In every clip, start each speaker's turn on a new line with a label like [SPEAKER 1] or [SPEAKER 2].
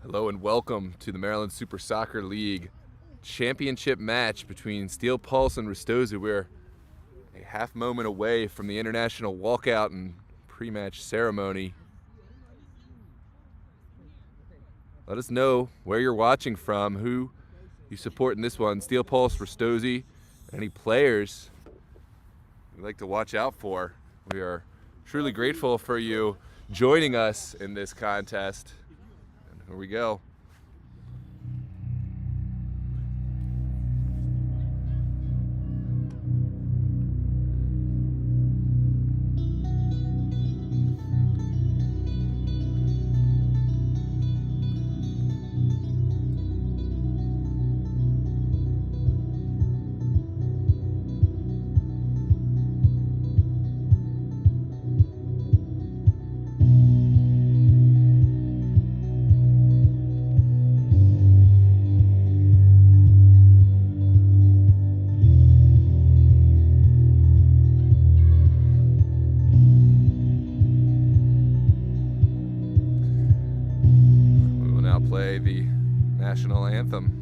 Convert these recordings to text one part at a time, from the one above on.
[SPEAKER 1] Hello and welcome to the Maryland Super Soccer League championship match between Steel Pulse and RISTOZI. We're a half moment away from the international walkout and pre-match ceremony. Let us know where you're watching from, who you support in this one, Steel Pulse, RISTOZI, any players you'd like to watch out for. We are truly grateful for you joining us in this contest. And here we go. Play the national anthem.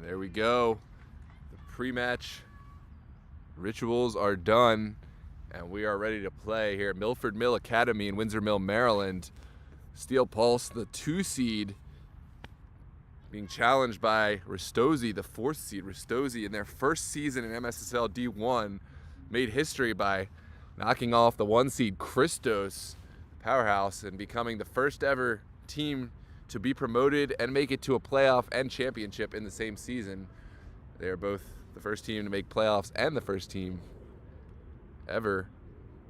[SPEAKER 1] There we go. The pre-match rituals are done, and we are ready to play here at Milford Mill Academy in Windsor Mill, Maryland. Steel Pulse, the 2 seed, being challenged by RISTOZI, the 4th seed. RISTOZI, in their first season in MSSL D2, made history by knocking off the 1 seed Christos, powerhouse, and becoming the first ever team to be promoted and make it to a playoff and championship in the same season. They are both the first team to make playoffs and the first team ever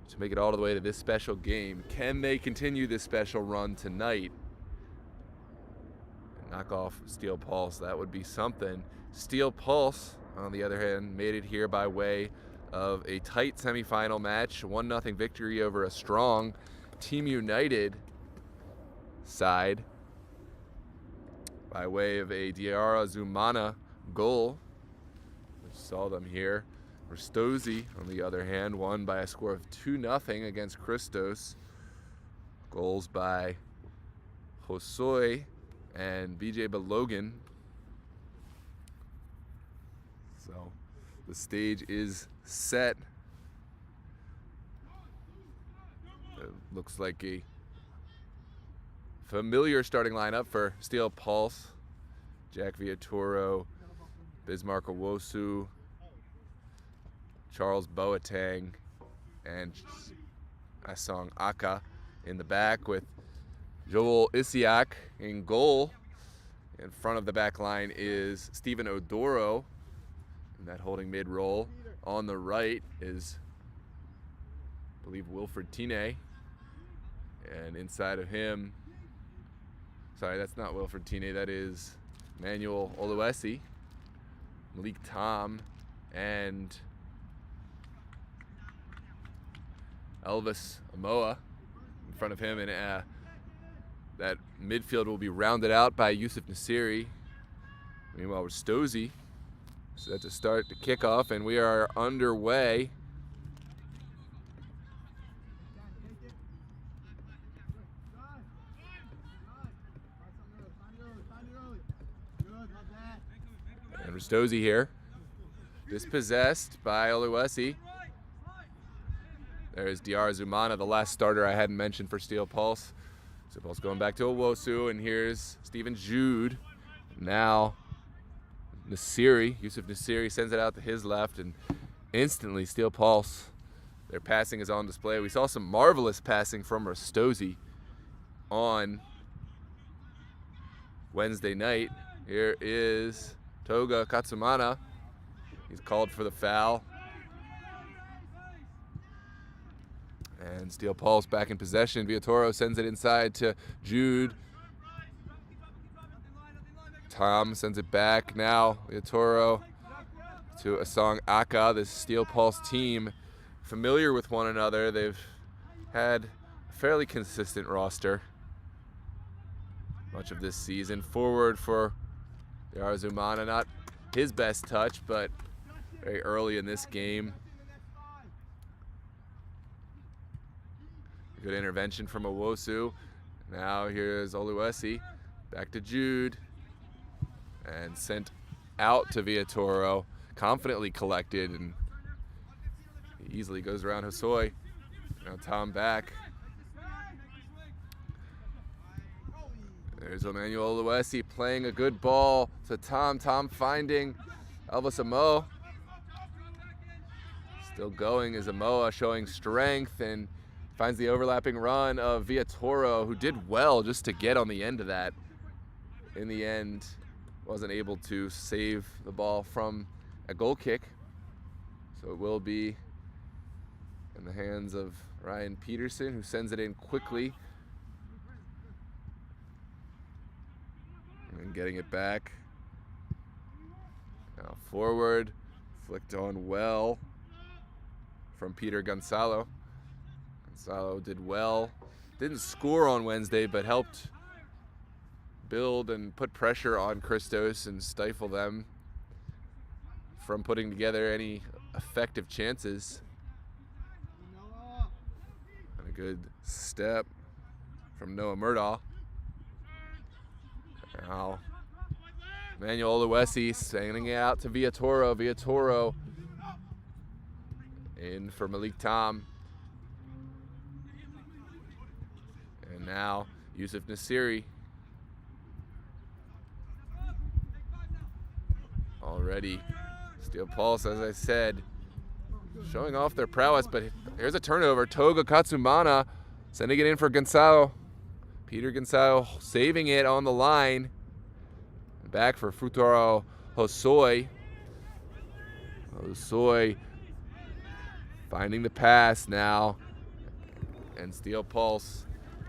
[SPEAKER 1] to make it all the way to this special game. Can they continue this special run tonight and knock off Steel Pulse? That would be something. Steel Pulse, on the other hand, made it here by way of a tight semifinal match, 1-0 victory over a strong Team United side by way of a Diarra Zumana goal. We saw them here. RISTOZI, on the other hand, won by a score of 2-0 against Christos. Goals by Hosoi and BJ Balogan. So the stage is set. It looks like a familiar starting lineup for Steel Pulse. Jack Viatoro, Bismarck Owosu, Charles Boateng, and Asong Aka in the back, with Joel Isiak in goal. In front of the back line is Stephen Odoro in that holding mid role. On the right is, I believe, Wilfred Tine, and inside of him, sorry, that's not Wilfred Tine, that is Manuel Oluesi, Malik Tom, and Elvis Amoa in front of him. And that midfield will be rounded out by Yusuf Nasiri. Meanwhile, RISTOZI set to start the kickoff, and we are underway. And RISTOZI here. Dispossessed by Oluwesi. There's Diarra Zumana, the last starter I hadn't mentioned for Steel Pulse. Steel Pulse going back to Owosu, and here's Steven Jude. Now Yusuf Nasiri sends it out to his left, and instantly Steel Pulse, their passing is on display. We saw some marvelous passing from RISTOZI on Wednesday night. Here is Toga Katsumana. He's called for the foul. And Steel Pulse back in possession. Viatoro sends it inside to Jude. Tom sends it back. Now Viatoro to Asong Aka. This Steel Pulse team, familiar with one another. They've had a fairly consistent roster much of this season. Forward for Diarra Zumana, not his best touch, but very early in this game. Good intervention from Owosu. Now here's Oluwesi. Back to Jude. And sent out to Viatoro. Confidently collected, and he easily goes around Hosoi. Now Tom back. There's Emmanuel Oluwesi playing a good ball to Tom. Tom finding Elvis Amoa. Still going is Amoa, showing strength, and finds the overlapping run of Viatoro, who did well just to get on the end of that. In the end, wasn't able to save the ball from a goal kick. So it will be in the hands of Ryan Peterson, who sends it in quickly. And getting it back. Now forward, flicked on well from Peter Gonzalo. Gonzalo did well. Didn't score on Wednesday, but helped build and put pressure on Christos and stifle them from putting together any effective chances. And a good step from Noah Murdaugh. Now Emmanuel Oluwesi sending it out to Viatoro. Viatoro in for Malik Tom. And now Yusuf Nasiri. Already Steel Pulse, as I said, showing off their prowess, but here's a turnover. Toga Katsumana sending it in for Gonzalo. Peter Gonzalo saving it on the line. Back for Futuro Hosoi. Hosoi finding the pass now. And Steel Pulse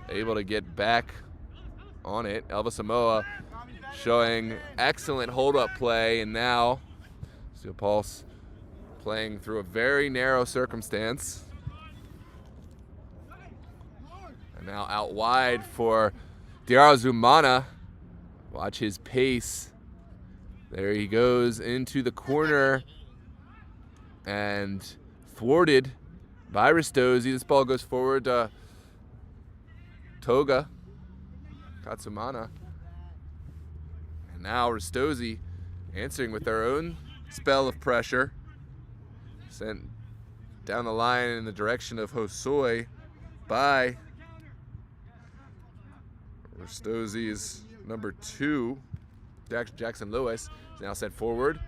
[SPEAKER 1] able to get back on it. Elvis Amoa showing excellent hold-up play, and now Steel Pulse playing through a very narrow circumstance. And now out wide for Diarra Zumana. Watch his pace. There he goes into the corner and thwarted by RISTOZI. This ball goes forward to Toga Katsumana. And now RISTOZI answering with their own spell of pressure. Sent down the line in the direction of Hosoi by RISTOZI's number 2, Jackson Lewis, is now sent forward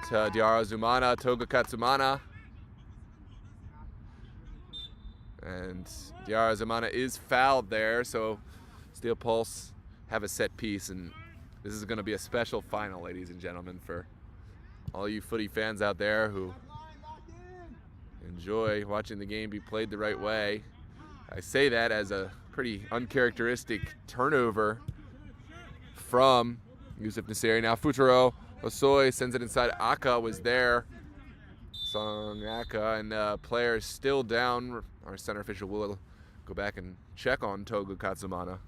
[SPEAKER 1] to Diarra Zumana, Toga Katsumana. And Diarra Zumana is fouled there, so Steel Pulse have a set piece, and this is going to be a special final, ladies and gentlemen, for all you footy fans out there who enjoy watching the game be played the right way. I say that as a pretty uncharacteristic turnover from Yusuf Nasiri. Now Futuro Hosoi sends it inside. Aka was there. Song Aka, and player still down. Our center official will go back and check on Toga Katsumana.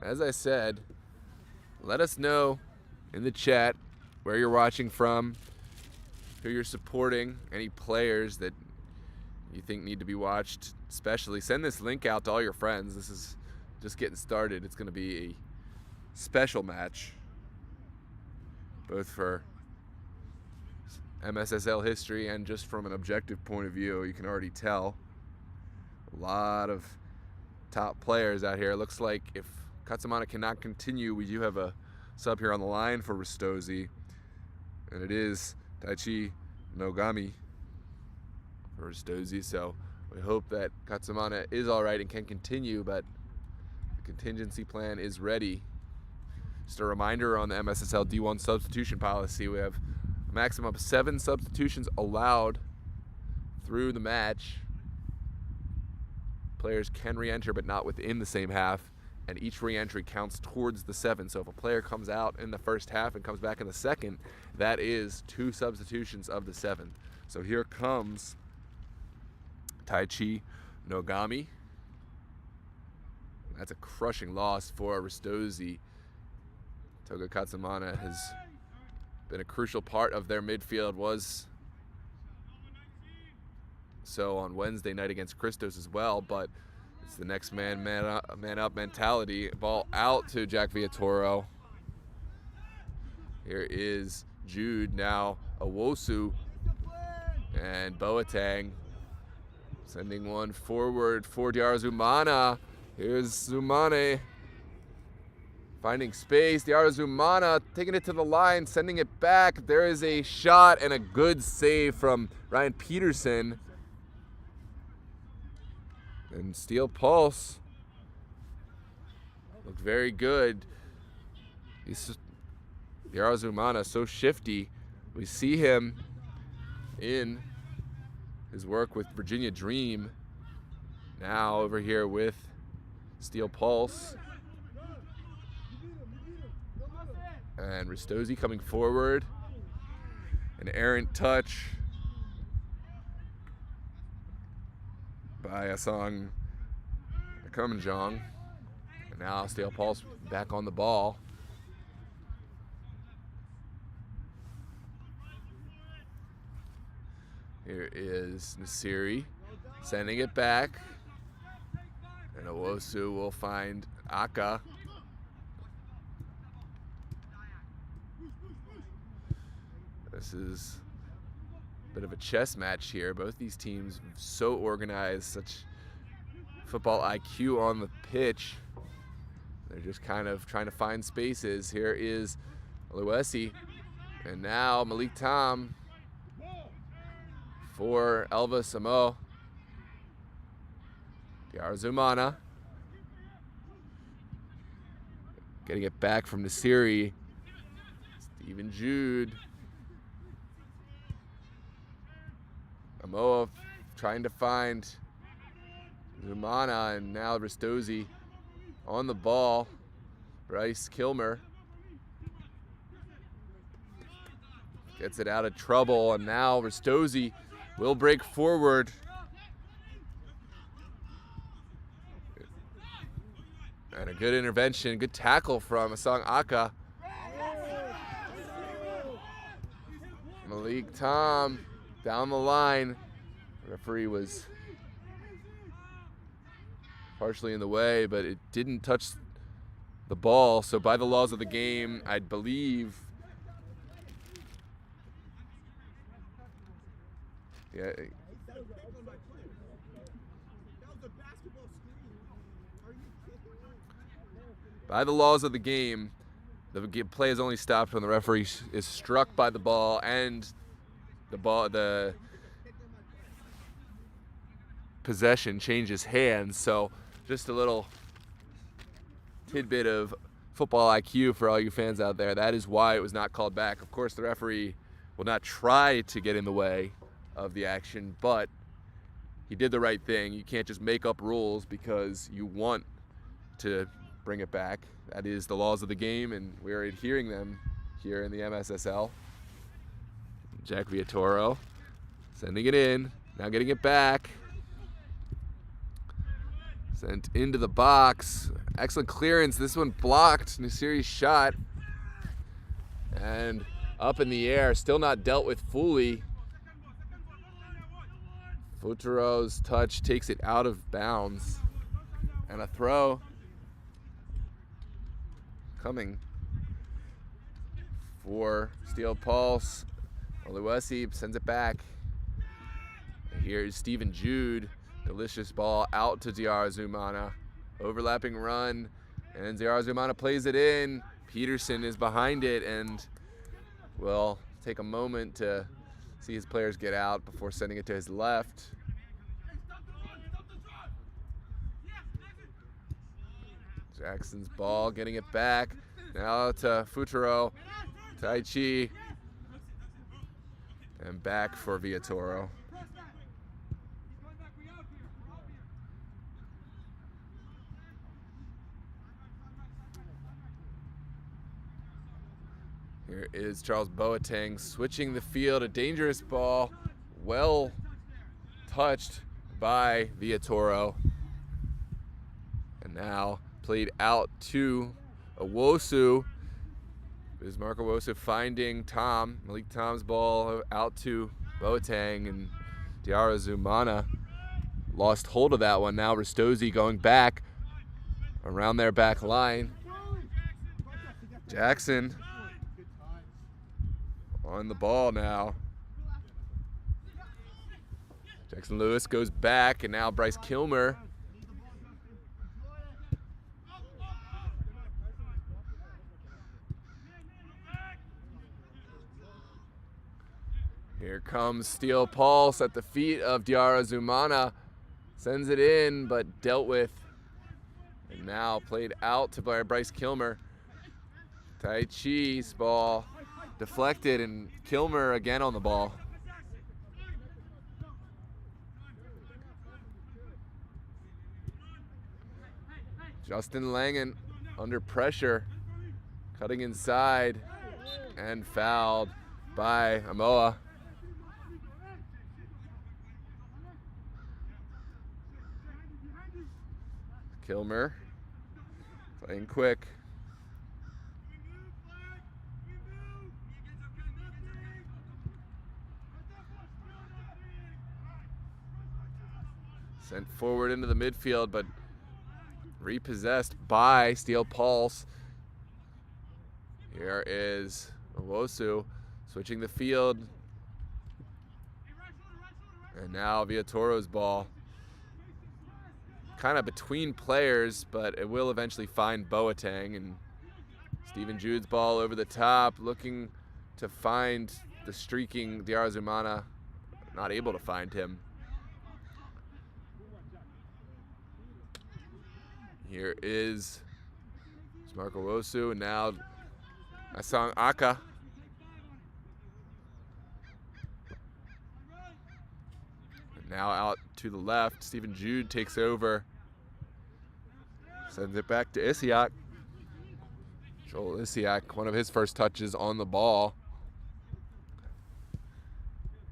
[SPEAKER 1] As I said, let us know in the chat where you're watching from, who you're supporting, any players that you think need to be watched, especially send this link out to all your friends. This is just getting started. It's going to be a special match, both for MSSL history and just from an objective point of view. You can already tell a lot of top players out here. It looks like if Katsamana cannot continue, we do have a sub here on the line for RISTOZI, and it is Taichi Nogami for RISTOZI. So we hope that Katsamana is all right and can continue, but the contingency plan is ready. Just a reminder on the MSSL D1 substitution policy, we have a maximum of 7 substitutions allowed through the match. Players can re-enter, but not within the same half, and each re-entry counts towards the 7. So if a player comes out in the first half and comes back in the second, that is 2 substitutions of the 7. So here comes Taichi Nogami. That's a crushing loss for RISTOZI. Toga Katsamana has been a crucial part of their midfield, was so on Wednesday night against Christos as well, but it's the next man up mentality. Ball out to Jack Viatoro. Here is Jude, now Owosu, and Boateng sending one forward for Diarra Zumana. Here's Zumane finding space. Diarra Zumana taking it to the line, sending it back. There is a shot and a good save from Ryan Peterson. And Steel Pulse looked very good. Diarra Zumana, so shifty. We see him in his work with Virginia Dream. Now over here with Steel Pulse. And RISTOZI coming forward. An errant touch by Asong Kermanjong. And now Steel Pulse back on the ball. Here is Nasiri sending it back. And Owosu will find Aka. This is a bit of a chess match here. Both these teams so organized, such football IQ on the pitch. They're just kind of trying to find spaces. Here is Luesi, and now Malik Tom for Elva Samo. Diarra Zumana getting it back from Nasiri. Stephen Jude. Amoa trying to find Zumana, and now RISTOZI on the ball. Bryce Kilmer gets it out of trouble, and now RISTOZI will break forward. And a good intervention, good tackle from Asong Aka. Malik Tom down the line. The referee was partially in the way, but it didn't touch the ball. So by the laws of the game, I believe, yeah. By the laws of the game, the play is only stopped when the referee is struck by the ball and the possession changes hands. So just a little tidbit of football IQ for all you fans out there. That is why it was not called back. Of course, the referee will not try to get in the way of the action, but he did the right thing. You can't just make up rules because you want to bring it back. That is the laws of the game, and we're adhering them here in the MSSL. Jack Viatoro sending it in, now getting it back. Sent into the box. Excellent clearance. This one blocked Nasiri's shot. And up in the air, still not dealt with fully. Futuro's touch takes it out of bounds. And a throw coming for Steel Pulse. Oluwesi sends it back. And here's Stephen Jude. Delicious ball out to Diarra Zumana. Overlapping run. And Diarra Zumana plays it in. Peterson is behind it and will take a moment to see his players get out before sending it to his left. Jackson's ball, getting it back. Now to Futuro. Taichi. And back for Villatoro. Here is Charles Boateng switching the field. A dangerous ball. Well touched by Villatoro. And now played out to Owosu. Is Marco Owosu finding Tom. Malik Tom's ball out to Boateng, and Diarra Zumana lost hold of that one. Now RISTOZI going back around their back line. Jackson on the ball now. Jackson Lewis goes back, and now Bryce Kilmer. Here comes Steel Pulse at the feet of Diarra Zumana. Sends it in, but dealt with. And now played out to Bryce Kilmer. Taichi's ball deflected, and Kilmer again on the ball. Justin Langen under pressure, cutting inside, and fouled by Amoa. Kilmer playing quick. Sent forward into the midfield, but repossessed by Steel Pulse. Here is Owosu switching the field. And now Villatoro's ball. Kind of between players, but it will eventually find Boateng. And Stephen Jude's ball over the top, looking to find the streaking Diarra Zumana. Not able to find him. Here is Marco Owosu, and now Asang Aka. And now out to the left, Stephen Jude takes over. Sends it back to Isiak. Joel Isiak, one of his first touches on the ball.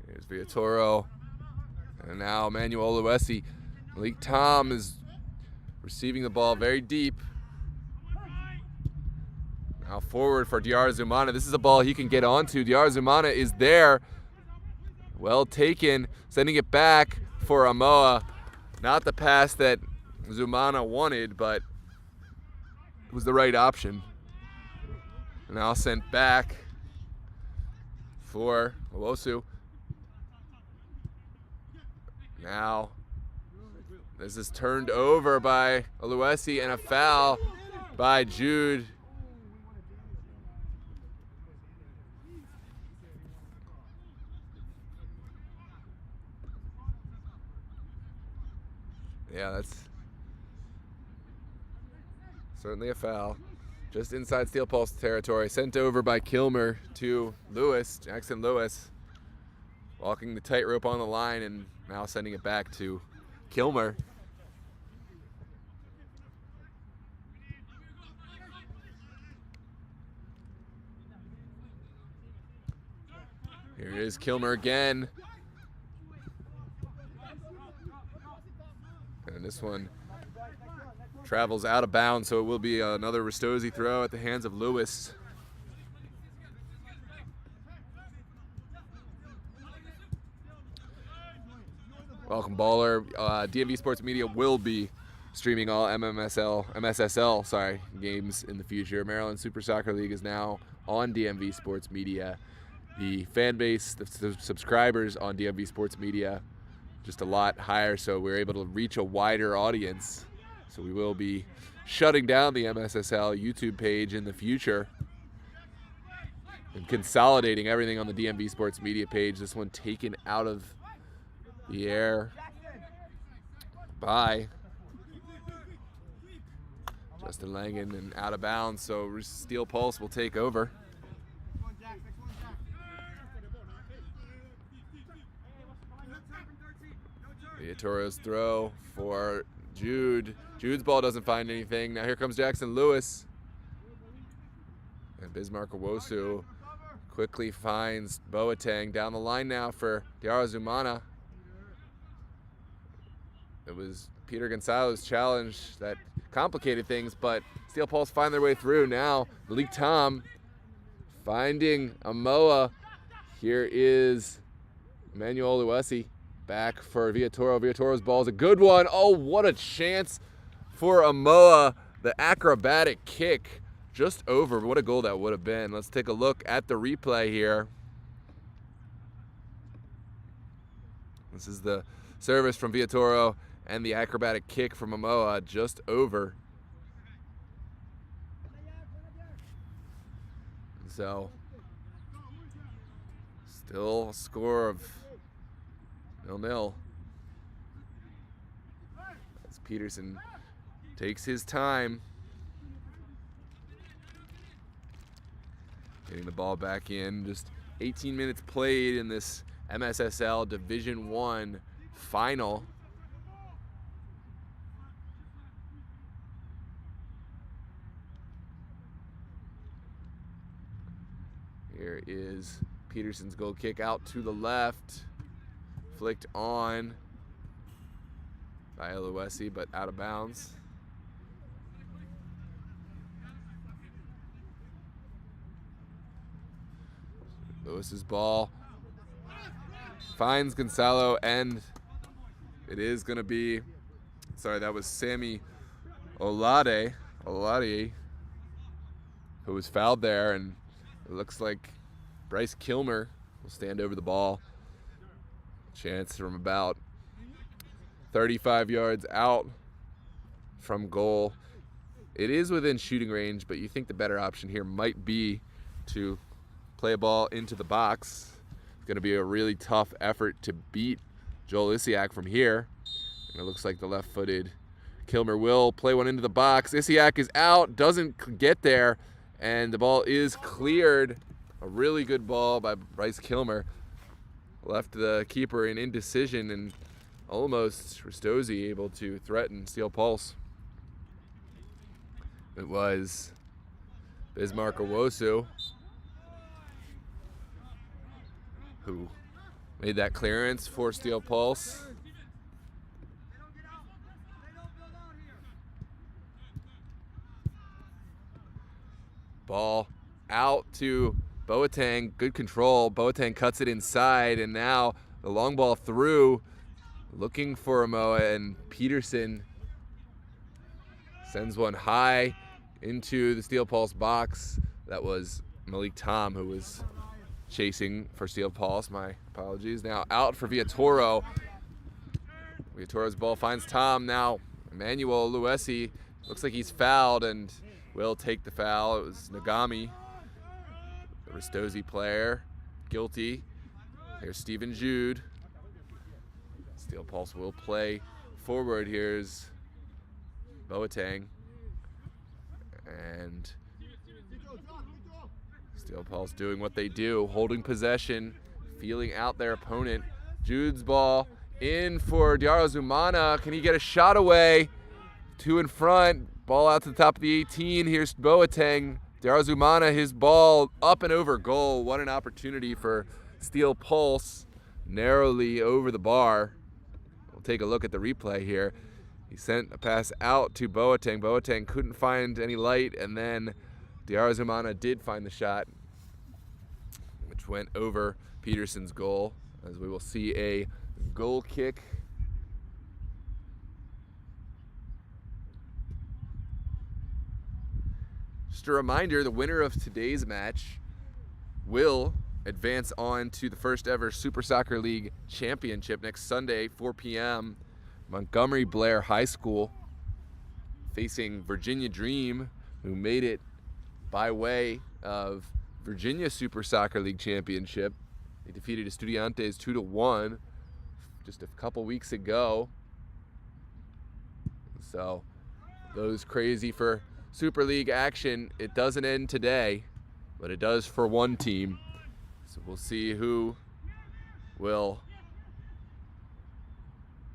[SPEAKER 1] Here's Villatoro. And now Emmanuel Oluwesi. Malik Tom is receiving the ball very deep. Now forward for Diarra Zumana. This is a ball he can get onto. Diarra Zumana is there. Well taken. Sending it back for Amoa. Not the pass that Zumana wanted, but it was the right option. Now sent back for Owosu. Now this is turned over by Oluwesi, and a foul by Jude. Yeah, that's certainly a foul. Just inside Steel Pulse territory. Sent over by Kilmer to Lewis, Jackson Lewis. Walking the tightrope on the line, and now sending it back to Kilmer. Here is Kilmer again. And this one travels out of bounds, so it will be another RISTOZI throw at the hands of Lewis. Welcome, Baller. DMV Sports Media will be streaming all MSSL games in the future. Maryland Super Soccer League is now on DMV Sports Media. The fan base, the subscribers on DMV Sports Media, just a lot higher, so we're able to reach a wider audience. So we will be shutting down the MSSL YouTube page in the future and consolidating everything on the DMV Sports Media page. This one taken out of the air by Justin Langen and out of bounds, so Steel Pulse will take over. Viatoro's throw for Jude. Jude's ball doesn't find anything. Now here comes Jackson Lewis. And Bismarck Owosu quickly finds Boateng down the line now for Diarra Zumana. It was Peter Gonzalez's challenge that complicated things, but Steel Pulse find their way through. Now Malik Tom finding Amoa. Here is Emmanuel Luesi back for Viatoro. Viatoro's ball is a good one. Oh, what a chance for Amoa. The acrobatic kick just over. What a goal that would have been. Let's take a look at the replay here. This is the service from Viatoro and the acrobatic kick from Amoa just over. So, still a score of 0-0. As Peterson takes his time getting the ball back in. Just 18 minutes played in this MSSL Division I final. Here is Peterson's goal kick out to the left. Flicked on by Luesi, but out of bounds. Lewis's ball finds Gonzalo, and it is going to be, sorry, that was Sammy Olade, who was fouled there, and it looks like Bryce Kilmer will stand over the ball. Chance from about 35 yards out from goal. It is within shooting range, but you think the better option here might be to play a ball into the box. It's going to be a really tough effort to beat Joel Isiak from here. And it looks like the left-footed Kilmer will play one into the box. Isiak is out, doesn't get there, and the ball is cleared. A really good ball by Bryce Kilmer. Left the keeper in indecision, and almost RISTOZI able to threaten Steel Pulse. It was Bismarck Owosu who made that clearance for Steel Pulse. Ball out to Boateng, good control. Boateng cuts it inside, and now the long ball through, looking for Amoa, and Peterson sends one high into the Steel Pulse box. That was Malik Tom who was chasing for Steel Pulse. My apologies. Now out for Viatoro. Viatoro's ball finds Tom. Now Emmanuel Luesi looks like he's fouled and will take the foul. It was Nagami, the RISTOZI player, guilty. Here's Stephen Jude. Steel Pulse will play forward. Here's Boateng. And Steel Pulse doing what they do, holding possession, feeling out their opponent. Jude's ball in for Diarra Zumana. Can he get a shot away? Two in front. Ball out to the top of the 18. Here's Boateng. Diarra Zumana, his ball up and over goal. What an opportunity for Steel Pulse. Narrowly over the bar. We'll take a look at the replay here. He sent a pass out to Boateng. Boateng couldn't find any light, and then Diarra Zumana did find the shot, which went over Peterson's goal, as we will see a goal kick Just a reminder, the winner of today's match will advance on to the first ever Super Soccer League Championship next Sunday, 4 p.m. Montgomery Blair High School, facing Virginia Dream, who made it by way of Virginia Super Soccer League Championship. They defeated Estudiantes 2-1 just a couple weeks ago. So those crazy for Super League action. It doesn't end today, but it does for one team. So we'll see who will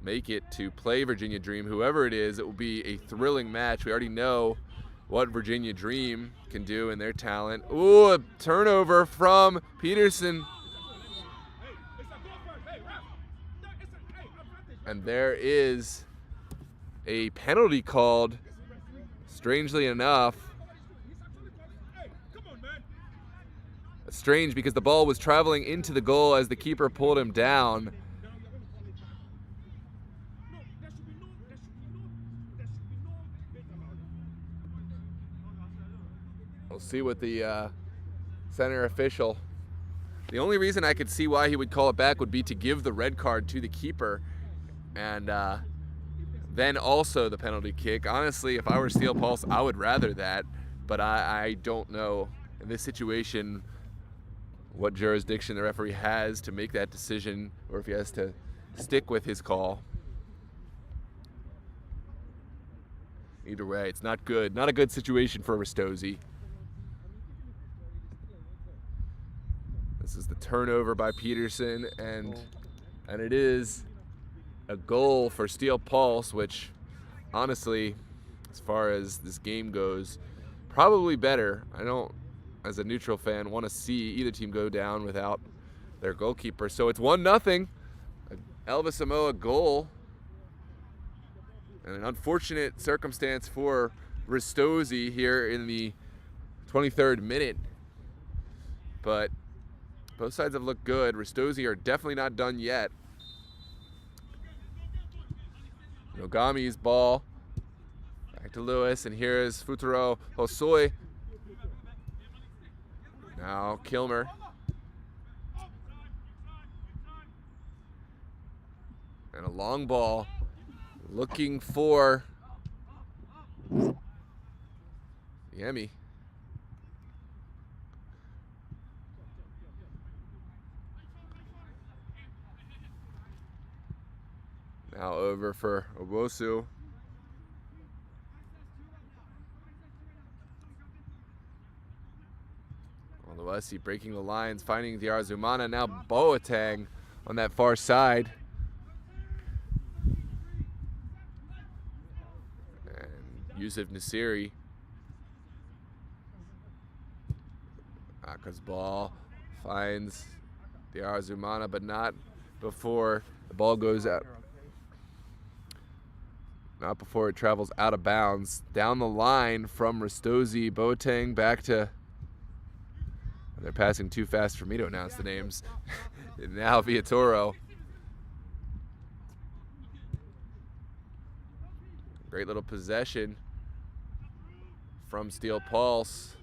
[SPEAKER 1] make it to play Virginia Dream. Whoever it is, it will be a thrilling match. We already know what Virginia Dream can do in their talent. Ooh, a turnover from Peterson. And there is a penalty called, strangely enough. It's strange because the ball was traveling into the goal as the keeper pulled him down. We'll see what the center official. The only reason I could see why he would call it back would be to give the red card to the keeper, and then also the penalty kick. Honestly, if I were Steel Pulse, I would rather that, but I don't know in this situation what jurisdiction the referee has to make that decision, or if he has to stick with his call. Either way, it's not good. Not a good situation for RISTOZI. This is the turnover by Peterson, and it is a goal for Steel Pulse, which honestly, as far as this game goes, probably better. I don't, as a neutral fan, want to see either team go down without their goalkeeper. So it's 1-0, Elvis Samoa goal, and an unfortunate circumstance for RISTOZI here in the 23rd minute, but both sides have looked good. RISTOZI are definitely not done yet. Nogami's ball back to Lewis, and here is Futuro Hosoi. Now Kilmer. And a long ball looking for Yemi. Now over for Owosu. Oluwasi breaking the lines, finding the Arzumana. Now Boateng on that far side. And Yusuf Nasiri. Aka's ball finds the Arzumana, but not before the ball goes out. Not before it travels out of bounds. Down the line from RISTOZI, Boateng back to... They're passing too fast for me to announce the names. Now Viatoro. Great little possession from Steel Pulse.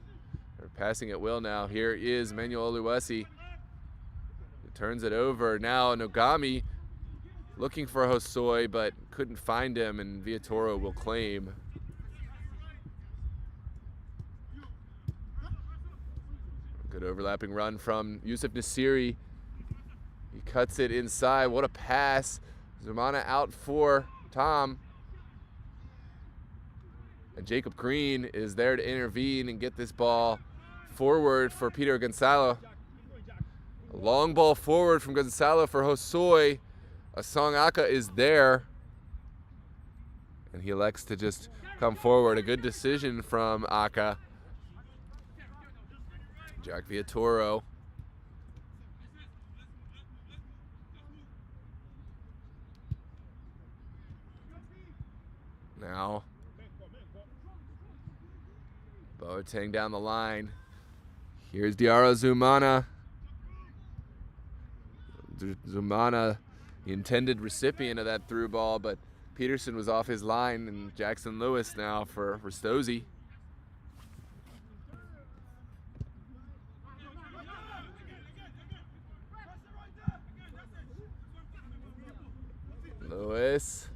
[SPEAKER 1] They're passing at will now. Here is Manuel Oluwasi. He turns it over. Now Nogami looking for Hosoi, but couldn't find him, and Viatoro will claim. Good overlapping run from Yusuf Nasiri. He cuts it inside. What a pass. Zumana out for Tom. And Jacob Green is there to intervene and get this ball forward for Peter Gonzalo. A long ball forward from Gonzalo for Hosoi. Asong Aka is there, and he elects to just come forward. A good decision from Aka. Jack Viatoro. Now Boateng down the line. Here's Diarra Zumana. Zumana, the intended recipient of that through ball, but Peterson was off his line, and Jackson Lewis now for RISTOZI. Lewis.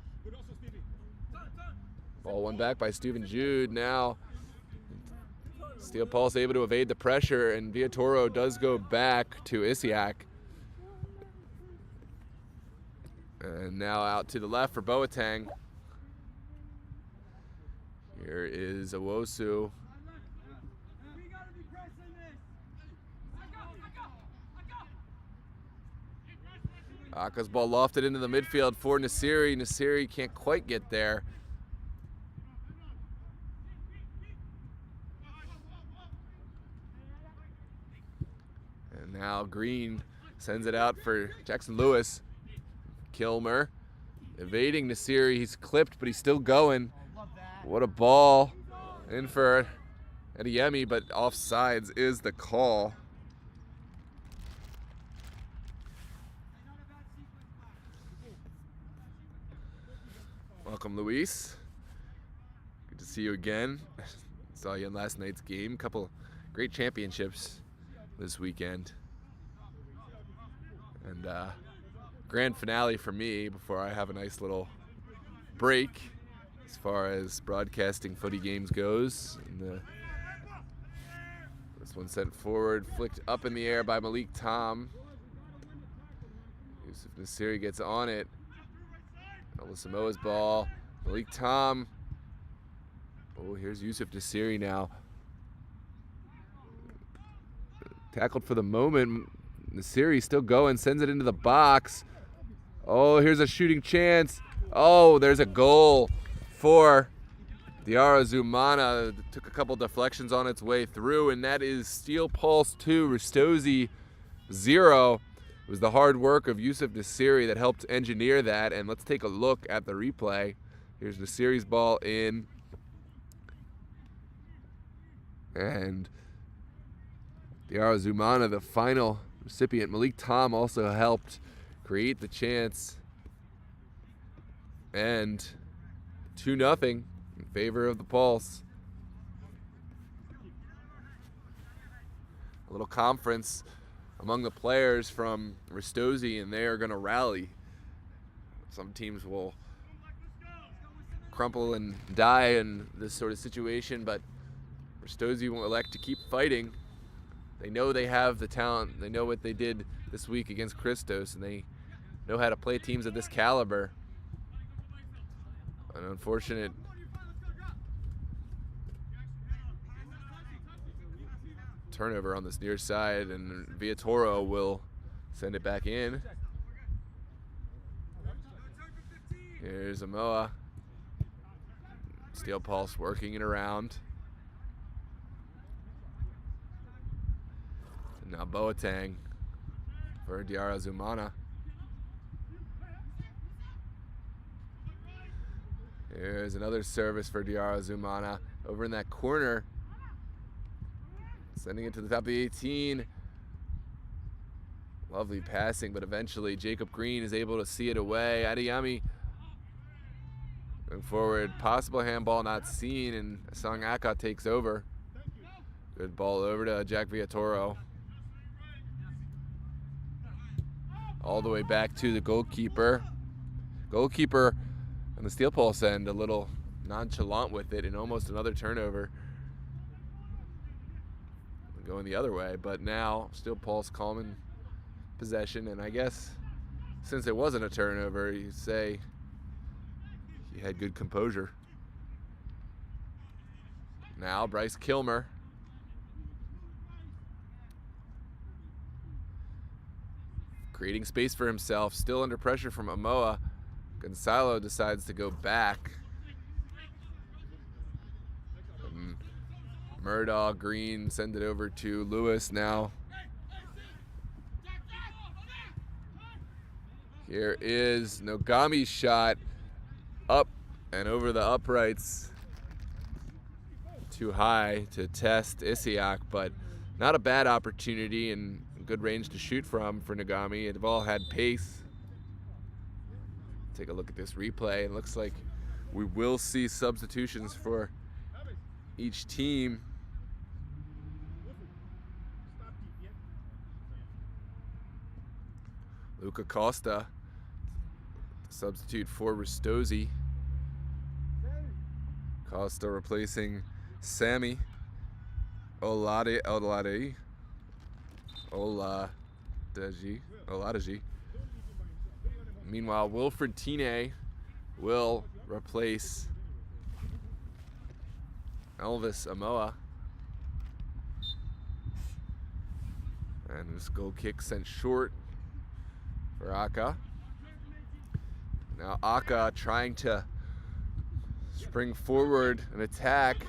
[SPEAKER 1] Ball won back by Steven Jude. Now Steel Pulse able to evade the pressure, and Viatoro does go back to Isiak. And now out to the left for Boateng. Here is Owosu. Aka's ball lofted into the midfield for Nasiri. Nasiri can't quite get there. And now Green sends it out for Jackson Lewis. Kilmer evading Nasiri. He's clipped, but he's still going. What a ball. In for Adeyemi, but offsides is the call. Welcome, Luis. Good to see you again. Saw you in last night's game. Couple great championships this weekend. And grand finale for me before I have a nice little break as far as broadcasting footy games goes. And, this one sent forward, flicked up in the air by Malik Tom. Yusuf Nasiri gets on it. Samoa's ball. Malik Tom. Oh, here's Yusuf Nasiri now. Tackled for the moment. Nasiri still going, sends it into the box. Oh, here's a shooting chance. Oh, there's a goal for Diarra Zumana. Took a couple deflections on its way through, and that is Steel Pulse 2, RISTOZI 0. It was the hard work of Yusuf Nasiri that helped engineer that, and let's take a look at the replay. Here's Nasiri's ball in. And Diarra Zumana, the final recipient. Malik Tom also helped create the chance. And 2-0 in favor of the Pulse. A little conference among the players from RISTOZI, and they are going to rally. Some teams will crumple and die in this sort of situation, but RISTOZI will elect to keep fighting. They know they have the talent. They know what they did this week against Christos, and they know how to play teams of this caliber. An unfortunate turnover on this near side, and Viatoro will send it back in. Here's Amoa. Steel Pulse working it around. And now Boateng for Diarra Zumana. Here's another service for Diarra Zumana over in that corner. Sending it to the top of the 18. Lovely passing, but eventually Jacob Green is able to see it away. Adeyemi going forward. Possible handball not seen, and Asang Aka takes over. Good ball over to Jack Viatoro. All the way back to the goalkeeper. Goalkeeper on the Steel Pulse end, a little nonchalant with it, and almost another turnover. Going the other way, but now Steel Pulse calm in possession, and I guess since it wasn't a turnover, you say he had good composure. Now Bryce Kilmer. Creating space for himself, still under pressure from Amoa. Gonzalo decides to go back. Murdaugh, Green, send it over to Lewis now. Here is Nogami's shot, up and over the uprights. Too high to test Isiak, but not a bad opportunity and good range to shoot from for Nogami. They've all had pace. Take a look at this replay. It looks like we will see substitutions for each team. Luca Costa Substitute for RISTOZI. Costa replacing Sammy Oladaji. Meanwhile, Wilfred Tine will replace Elvis Amoa. And this goal kick sent short for Aka. Now Aka trying to spring forward and attack.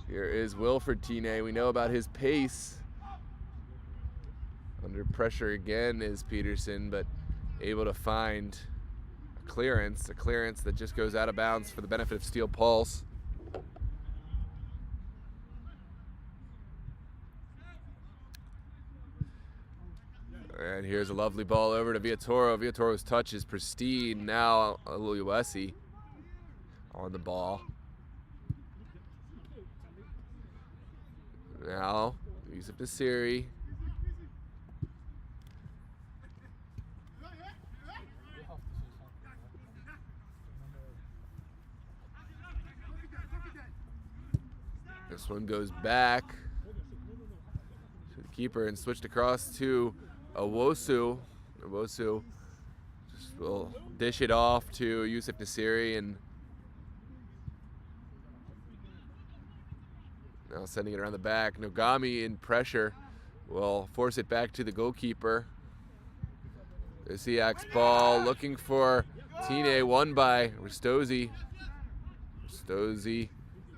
[SPEAKER 1] Here is Wilfred Tine. We know about his pace. Under pressure again is Peterson, but able to find a clearance that just goes out of bounds for the benefit of Steel Pulse. And here's a lovely ball over to Villatoro. Villatoro's touch is pristine. Now Oluwesi on the ball. Now Yusuf Nasiri. This one goes back to the keeper and switched across to Owosu. Owosu just will dish it off to Yusuf Nasiri, and now sending it around the back. Nogami in pressure will force it back to the goalkeeper. Isiak's ball looking for Tine, won by RISTOZI. RISTOZI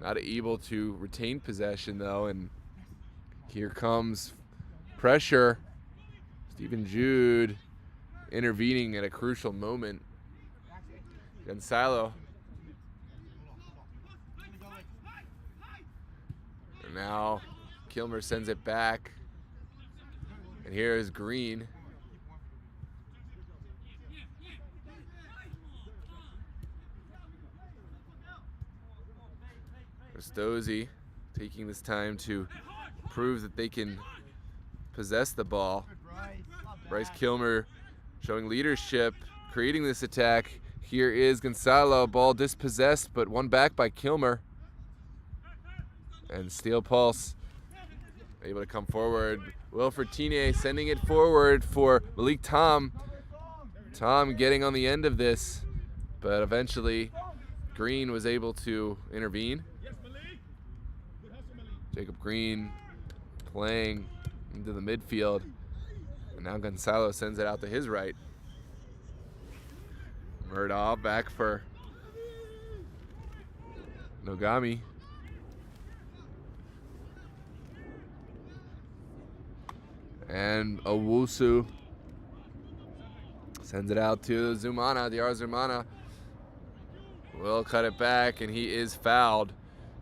[SPEAKER 1] not able to retain possession though, and here comes pressure. Stephen Jude intervening at a crucial moment. Gonzalo. And now Kilmer sends it back. And here is Green. RISTOZI taking this time to prove that they can possess the ball. Bryce Kilmer showing leadership, creating this attack. Here is Gonzalo, ball dispossessed, but won back by Kilmer. And Steel Pulse able to come forward. Wilfred Tine sending it forward for Malik Tom. Tom getting on the end of this, but eventually Green was able to intervene. Jacob Green playing into the midfield. And now Gonzalo sends it out to his right. Murdaugh back for Nogami. And Owusu sends it out to Zumana. Diar Zumana will cut it back, and he is fouled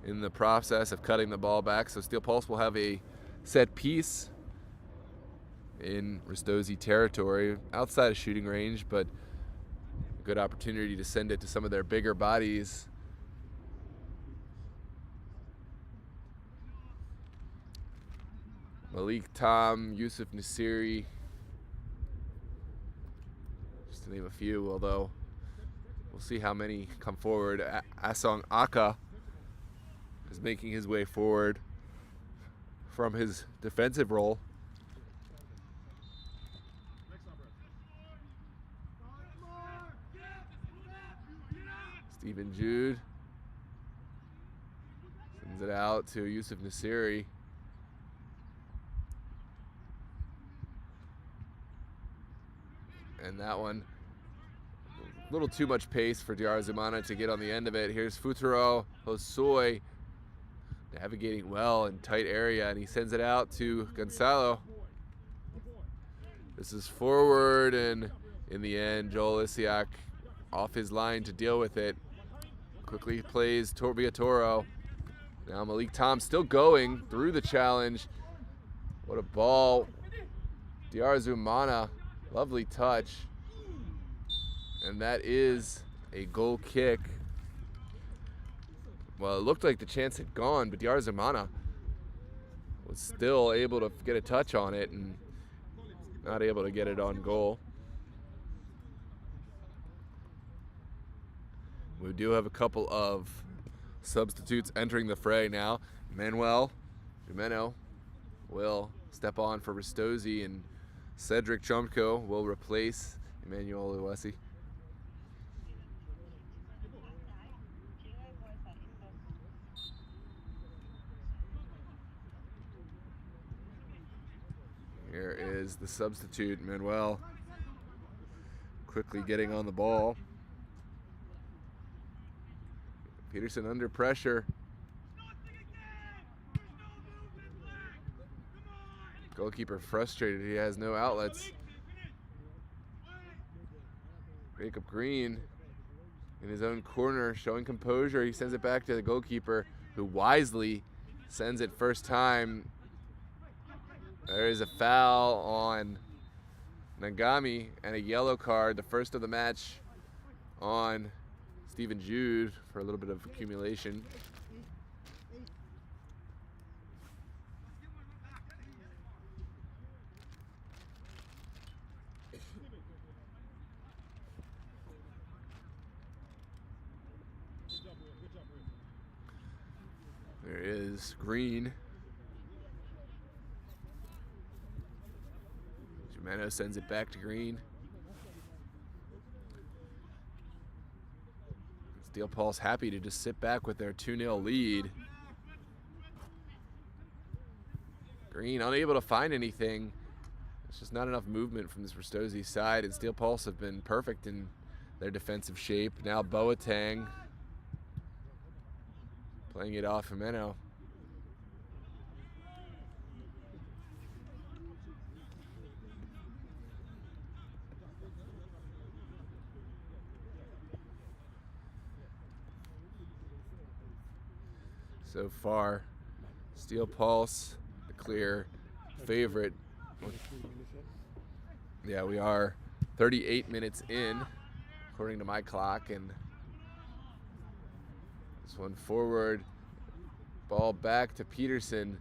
[SPEAKER 1] in the process of cutting the ball back. So Steel Pulse will have a set piece in RISTOZI territory, outside of shooting range, but a good opportunity to send it to some of their bigger bodies. Malik Tom, Yusuf Nasiri, just to name a few, although we'll see how many come forward. Asong Aka is making his way forward from his defensive role. Stephen Jude sends it out to Yusuf Nasiri. And that one, a little too much pace for Diar Zumana to get on the end of it. Here's Futuro Hosoi navigating well in tight area, and he sends it out to Gonzalo. This is forward, and in the end, Joel Isiak off his line to deal with it. Quickly plays Villatoro. Now Malik Tom still going through the challenge. What a ball. Diar Zumana, lovely touch. And that is a goal kick. Well, it looked like the chance had gone, but Diar Zumana was still able to get a touch on it and not able to get it on goal. We do have a couple of substitutes entering the fray now. Manuel Jimeno will step on for RISTOZI, and Cedric Chumko will replace Emmanuel Luesi. Here is the substitute, Manuel, quickly getting on the ball. Peterson under pressure. Goalkeeper frustrated, he has no outlets. Jacob Green in his own corner, showing composure. He sends it back to the goalkeeper, who wisely sends it first time. There is a foul on Nagami and a yellow card, the first of the match on Stephen Jude for a little bit of accumulation. There is Green. Jimeno sends it back to Green. Steel Pulse happy to just sit back with their 2-0 lead. Green unable to find anything. It's just not enough movement from this RISTOZI side, and Steel Pulse have been perfect in their defensive shape. Now Boateng playing it off Jimeno. So far, Steel Pulse, the clear favorite. Yeah, we are 38 minutes in, according to my clock, and this one forward, ball back to Peterson.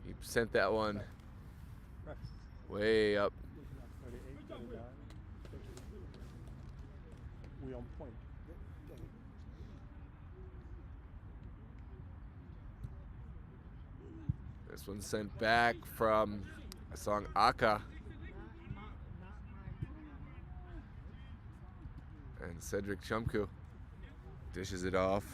[SPEAKER 1] He sent that one way up.
[SPEAKER 2] We on point.
[SPEAKER 1] This one sent back from Asong Aka. And Cedric Chumku dishes it off.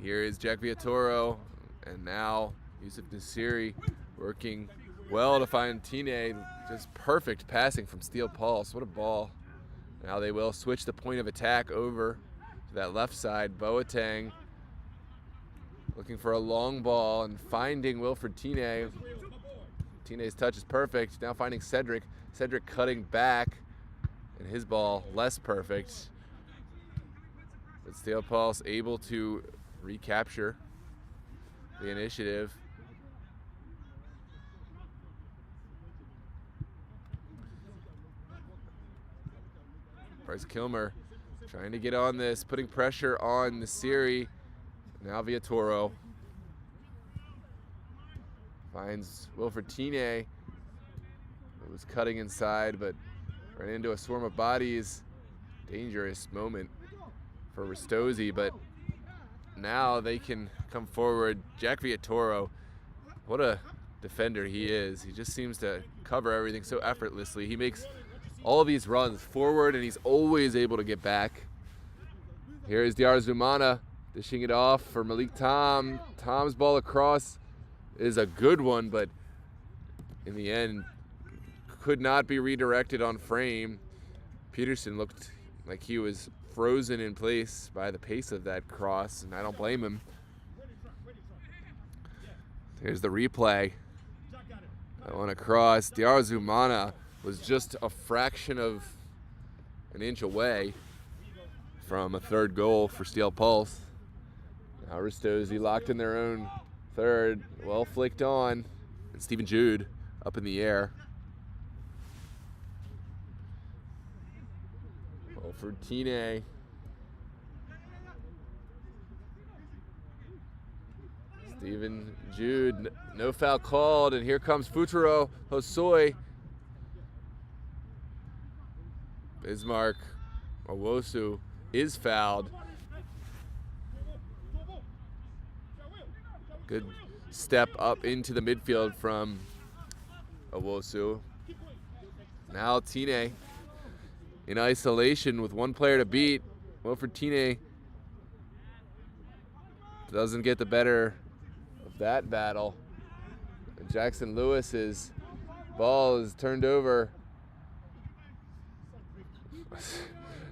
[SPEAKER 1] Here is Jack Viatoro, and now Yusuf Nasiri working well to find Tine. Just perfect passing from Steel Pulse. What a ball. Now they will switch the point of attack over to that left side. Boateng looking for a long ball and finding Wilfred Tine. Tine's touch is perfect. Now finding Cedric. Cedric cutting back, and his ball less perfect. But Steel Pulse able to recapture the initiative. Bryce Kilmer trying to get on this, putting pressure on Nasiri. Now Viatoro finds Wilfred Tine, who was cutting inside, but ran into a swarm of bodies. Dangerous moment for RISTOZI, but now they can come forward. Jack Viatoro, what a defender he is. He just seems to cover everything so effortlessly. He makes all these runs forward, and he's always able to get back. Here is Diar Zumana dishing it off for Malik Tom. Tom's ball across is a good one, but in the end could not be redirected on frame. Peterson looked like he was frozen in place by the pace of that cross, and I don't blame him. Here's the replay. That one across. Diar Zumana was just a fraction of an inch away from a third goal for Steel Pulse. Now RISTOZI locked in their own third, well flicked on, and Stephen Jude up in the air. For Tine. Stephen Jude, no foul called, and here comes Futuro Hosoi. Bismarck Owosu is fouled. Good step up into the midfield from Owosu. Now Tine in isolation with one player to beat. Wilfred Tine doesn't get the better of that battle. And Jackson Lewis's ball is turned over.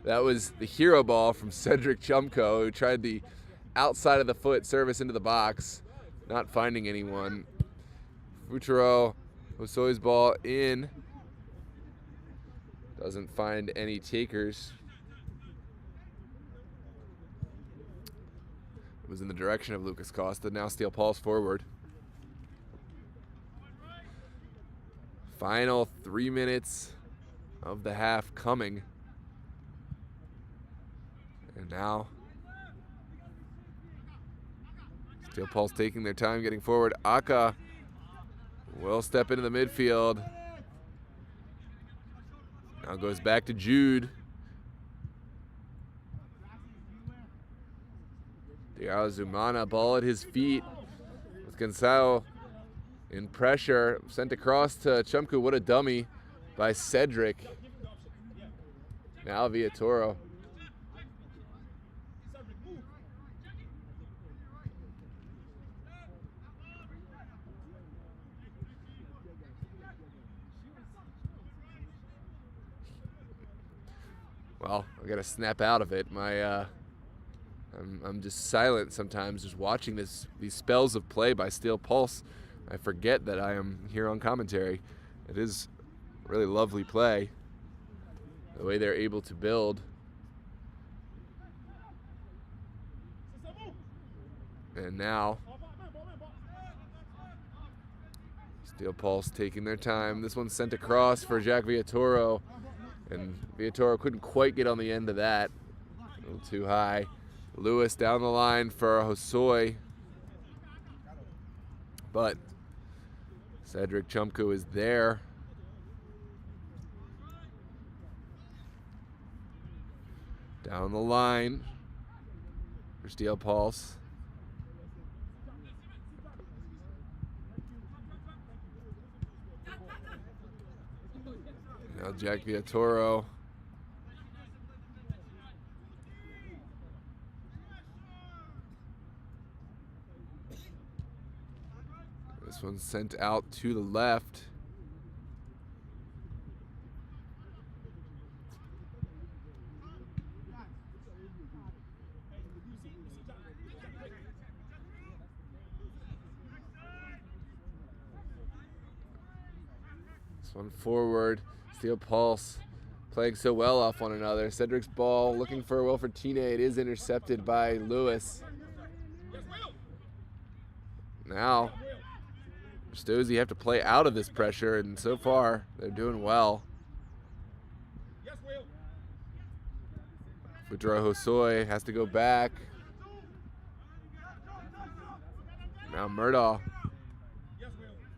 [SPEAKER 1] That was the hero ball from Cedric Chumko, who tried the outside of the foot service into the box, not finding anyone. Futuro Hosoi's ball in. Doesn't find any takers. It was in the direction of Lucas Costa. Now Steel Pulse forward. Final 3 minutes of the half coming. And now Steel Pulse taking their time getting forward. Aka will step into the midfield. Now goes back to Jude. Diallo Zumana, ball at his feet with Gonzalo in pressure. Sent across to Chumku. What a dummy by Cedric. Now Villatoro. Well, I gotta snap out of it. I'm just silent sometimes, just watching these spells of play by Steel Pulse. I forget that I am here on commentary. It is really lovely play, the way they're able to build. And now Steel Pulse taking their time. This one's sent across for Jack Villatoro. And Villatoro couldn't quite get on the end of that. A little too high. Lewis down the line for Hosoi. But Cedric Chumku is there. Down the line for Steel Pulse. Now Jack Villatoro. This one's sent out to the left. This one forward. Steel Pulse playing so well off one another. Cedric's ball looking for Wilfred Tine. It is intercepted by Lewis. Now, RISTOZI have to play out of this pressure, and so far they're doing well. Futuro Hosoi has to go back. Now Murdaugh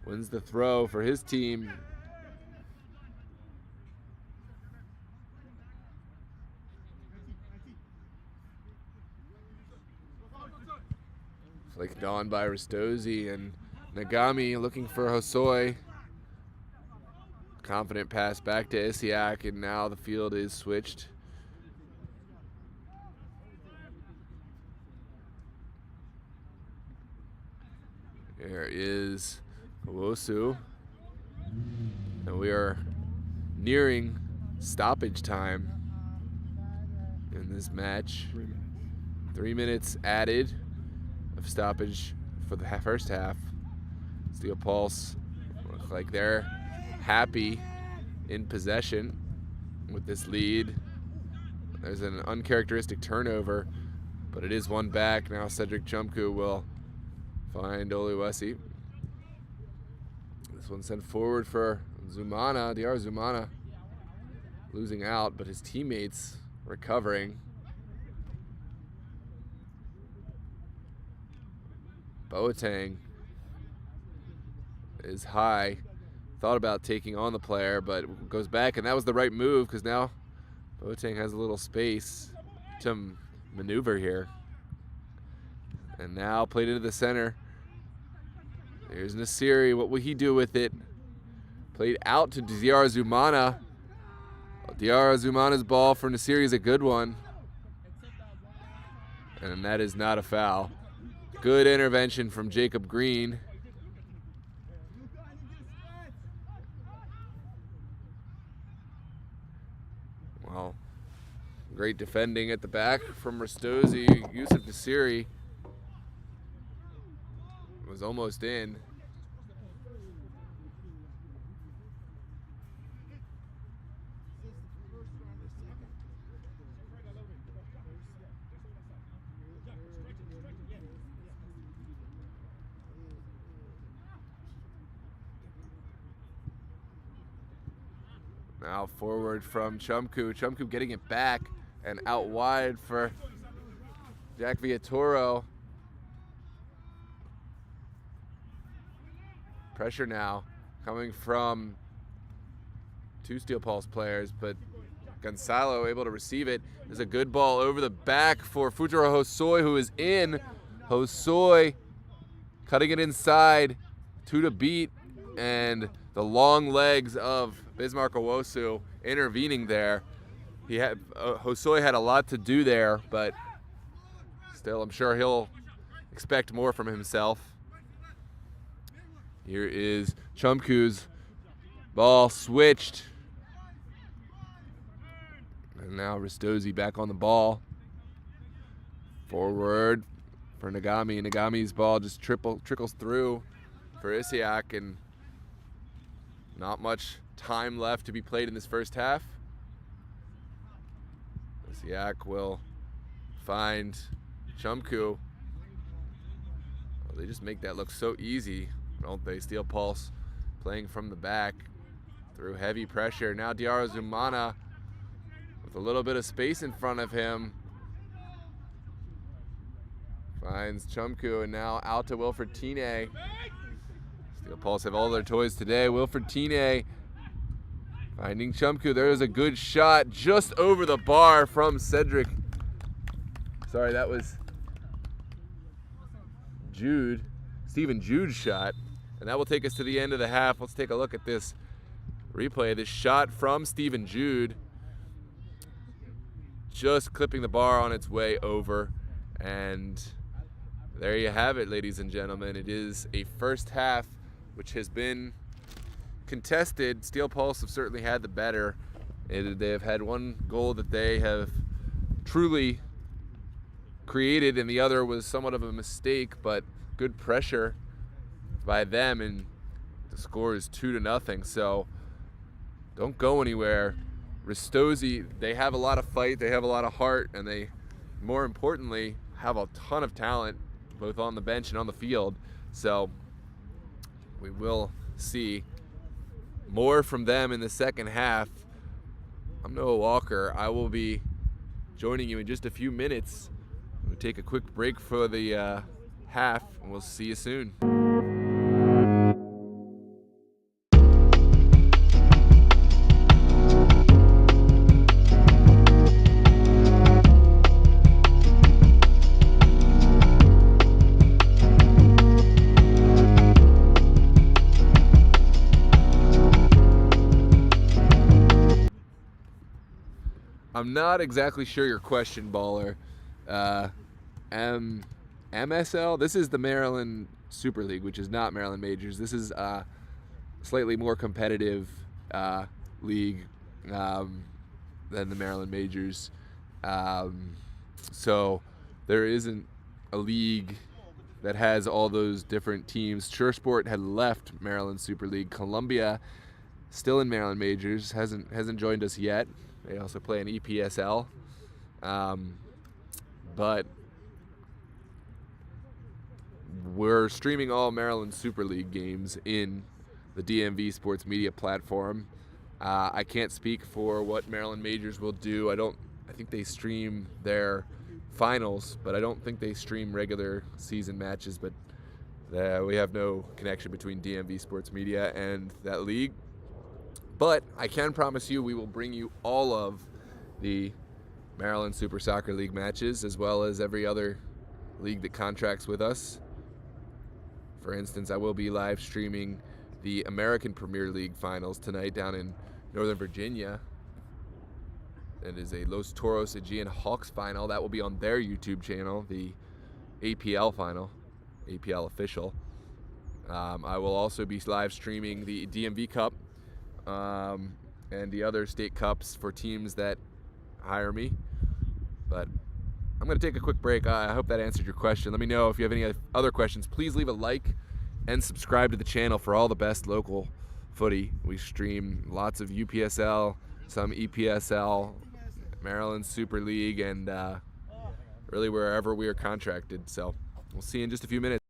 [SPEAKER 1] wins the throw for his team. Flicked on by RISTOZI, and Nagami looking for Hosoi. Confident pass back to Isiak, and now the field is switched. There is Owosu, and we are nearing stoppage time in this match. 3 minutes added of stoppage for the first half. Steel Pulse look like they're happy in possession with this lead. There's an uncharacteristic turnover, but it is one back. Now Cedric Chumku will find Oluwesi. This one sent forward for Zumana, DR Zumana, losing out, but his teammates recovering. Boateng is high. Thought about taking on the player, but goes back, and that was the right move because now Boateng has a little space to maneuver here. And now played into the center. There's Nasiri. What will he do with it? Played out to Diarra Zumana. Diarra Zumana's ball for Nasiri is a good one. And that is not a foul. Good intervention from Jacob Green. Well, great defending at the back from RISTOZI. Yusuf Nasiri was almost in. Now forward from Chumku. Chumku getting it back and out wide for Jack Villatoro. Pressure now coming from two Steel Pulse players, but Gonzalo able to receive it. There's a good ball over the back for Futuro Hosoi, who is in. Hosoi cutting it inside, 2 to beat, and the long legs of Bismarck Owosu intervening there. Hosoi had a lot to do there, but still, I'm sure he'll expect more from himself. Here is Chumku's ball switched. And now RISTOZI back on the ball. Forward for Nagami. Nagami's ball just trickles through for Isiak, and not much time left to be played in this first half. Isiak will find Chumku. Oh, they just make that look so easy, don't they? Steel Pulse playing from the back through heavy pressure. Now Diarra Zumana with a little bit of space in front of him finds Chumku, and now out to Wilfred Tine. Steel Pulse have all their toys today. Wilfred Tine finding Chumku. There's a good shot just over the bar from Cedric. Sorry, that was Stephen Jude's shot. And that will take us to the end of the half. Let's take a look at this replay. This shot from Stephen Jude, just clipping the bar on its way over. And there you have it, ladies and gentlemen. It is a first half which has been contested. Steel Pulse have certainly had the better. They have had one goal that they have truly created, and the other was somewhat of a mistake, but good pressure by them, and the score is 2-0. So don't go anywhere. RISTOZI, they have a lot of fight, they have a lot of heart, and they, more importantly, have a ton of talent both on the bench and on the field. So we will see more from them in the second half. I'm Noah Walker. I will be joining you in just a few minutes. We'll take a quick break for the half, and we'll see you soon. I'm not exactly sure your question, baller. MSL, this is the Maryland Super League, which is not Maryland Majors. This is a slightly more competitive league than the Maryland Majors. So there isn't a league that has all those different teams. SureSport had left Maryland Super League. Columbia still in Maryland Majors, hasn't joined us yet. They also play in EPSL. But we're streaming all Maryland Super League games in the DMV Sports Media platform. I can't speak for what Maryland Majors will do. I think they stream their finals, but I don't think they stream regular season matches. But we have no connection between DMV Sports Media and that league. But I can promise you we will bring you all of the Maryland Super Soccer League matches, as well as every other league that contracts with us. For instance, I will be live streaming the American Premier League finals tonight down in Northern Virginia. It is a Los Toros Aegean Hawks final. That will be on their YouTube channel, the APL final, APL official. I will also be live streaming the DMV Cup and the other state cups for teams that hire me. But I'm going to take a quick break. I hope that answered your question. Let me know if you have any other questions. Please leave a like and subscribe to the channel for all the best local footy. We stream lots of UPSL, some EPSL, Maryland Super League, and really wherever we are contracted. So we'll see you in just a few minutes.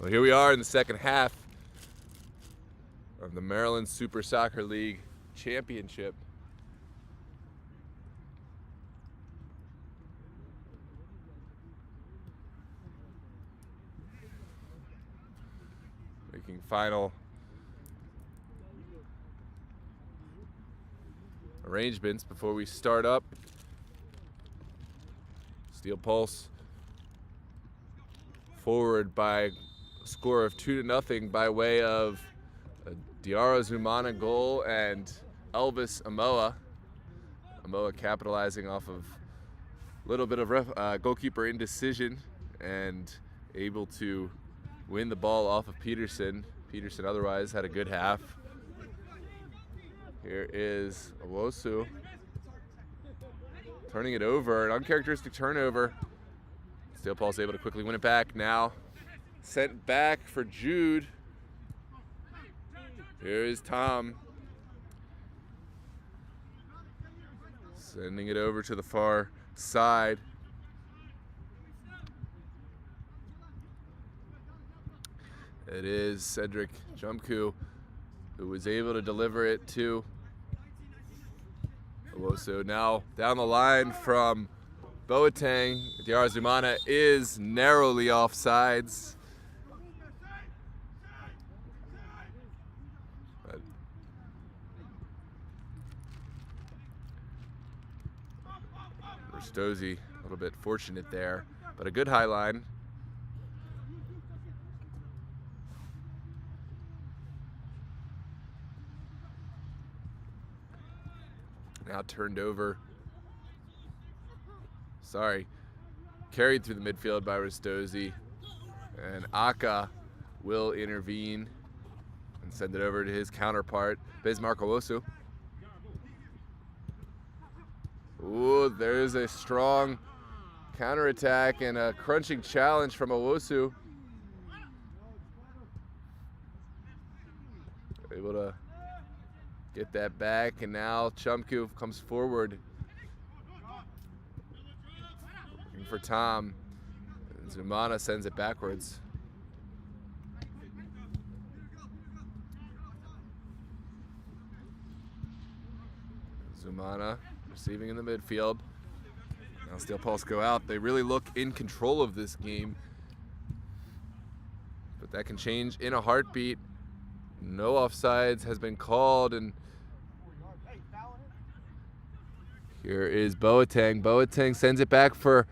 [SPEAKER 1] Well, here we are in the second half of the Maryland Super Soccer League Championship. Making final arrangements before we start up. Steel Pulse forward by a score of 2-0 by way of a Diarra Zumana goal and Elvis Amoa. Amoa capitalizing off of a little bit of goalkeeper indecision and able to win the ball off of Peterson. Peterson otherwise had a good half. Here is Owosu turning it over, an uncharacteristic turnover. Steel Pulse able to quickly win it back. Now sent back for Jude. Here is Tom. Sending it over to the far side. It is Cedric Jumku who was able to deliver it to Owosu. Now down the line from Boateng. Diarra Zumana is narrowly offsides. RISTOZI a little bit fortunate there, but a good high line. Now turned over. Carried through the midfield by RISTOZI, and Aka will intervene and send it over to his counterpart, Bismarck Owosu. Ooh, there's a strong counterattack and a crunching challenge from Owosu. Able to get that back, and now Chumku comes forward. Looking for Tom. Zumana sends it backwards. Zumana receiving in the midfield. Now Steel Pulse go out. They really look in control of this game, but that can change in a heartbeat. No offsides has been called, and here is Boateng. Boateng sends it back for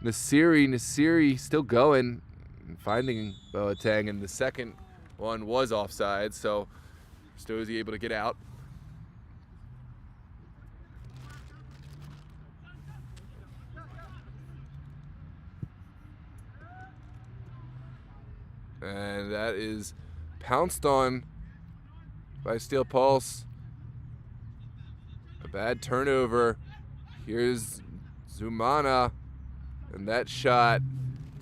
[SPEAKER 1] Nasiri. Nasiri still going and finding Boateng, and the second one was offside, so RISTOZI able to get out. And that is pounced on by Steel Pulse. A bad turnover. Here's Zumana, and that shot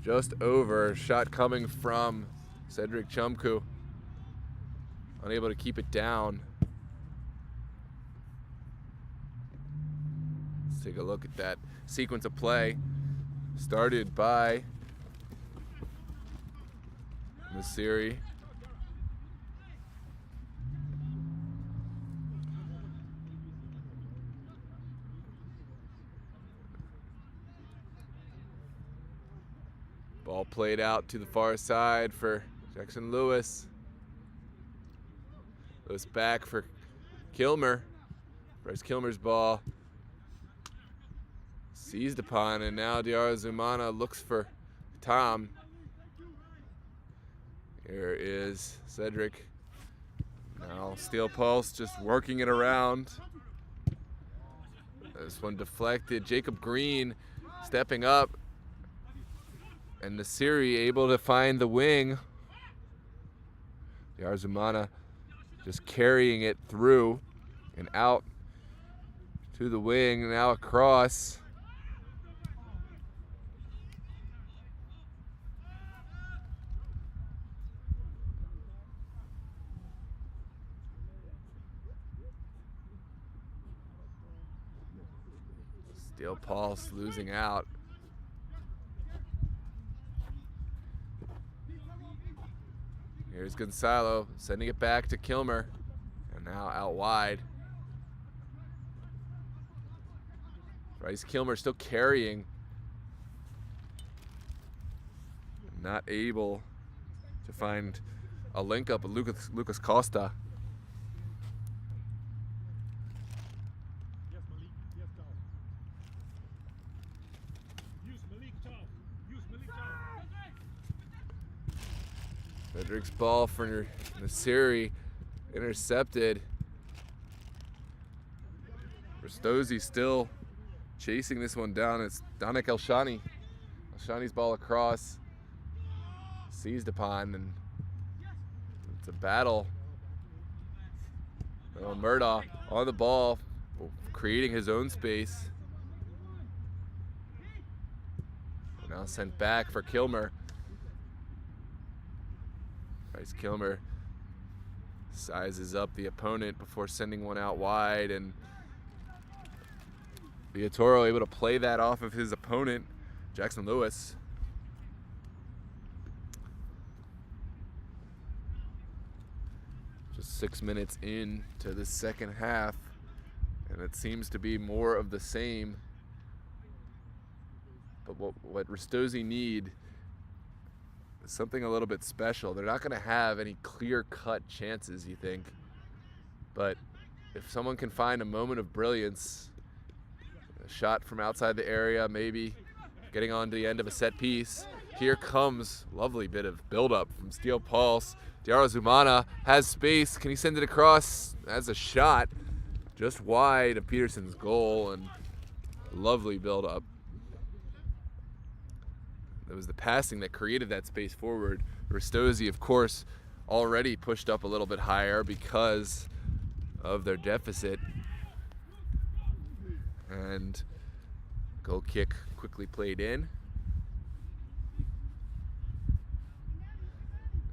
[SPEAKER 1] just over. Shot coming from Cedric Chumku. Unable to keep it down. Let's take a look at that sequence of play. Started by Nasiri. Ball played out to the far side for Jackson Lewis. Lewis back for Kilmer. Bryce Kilmer's ball. Seized upon, and now Diarra Zumana looks for Tom. Here is Cedric. Now Steel Pulse just working it around. This one deflected. Jacob Green stepping up. And Nasiri able to find the wing. Diarra Zumana just carrying it through and out to the wing, now across. Steel Pulse losing out. Here's Gonzalo sending it back to Kilmer. And now out wide. Bryce Kilmer still carrying. Not able to find a link up with Lucas Costa. Frederick's ball for Nasiri, intercepted. RISTOZI still chasing this one down. It's Danik Elshani. Elshani's ball across, seized upon, and it's a battle. Murdaugh on the ball, creating his own space. Now sent back for Kilmer. Bryce Kilmer sizes up the opponent before sending one out wide, and Villatoro able to play that off of his opponent, Jackson Lewis. Just 6 minutes into the second half, and it seems to be more of the same. But what RISTOZI need is something a little bit special. They're not going to have any clear-cut chances, you think. But if someone can find a moment of brilliance, a shot from outside the area, maybe getting on to the end of a set piece. Here comes lovely bit of build-up from Steel Pulse. Diarra Zumana has space. Can he send it across? That's a shot just wide of Peterson's goal, and lovely build-up. It was the passing that created that space forward. RISTOZI, of course, already pushed up a little bit higher because of their deficit. And goal kick quickly played in.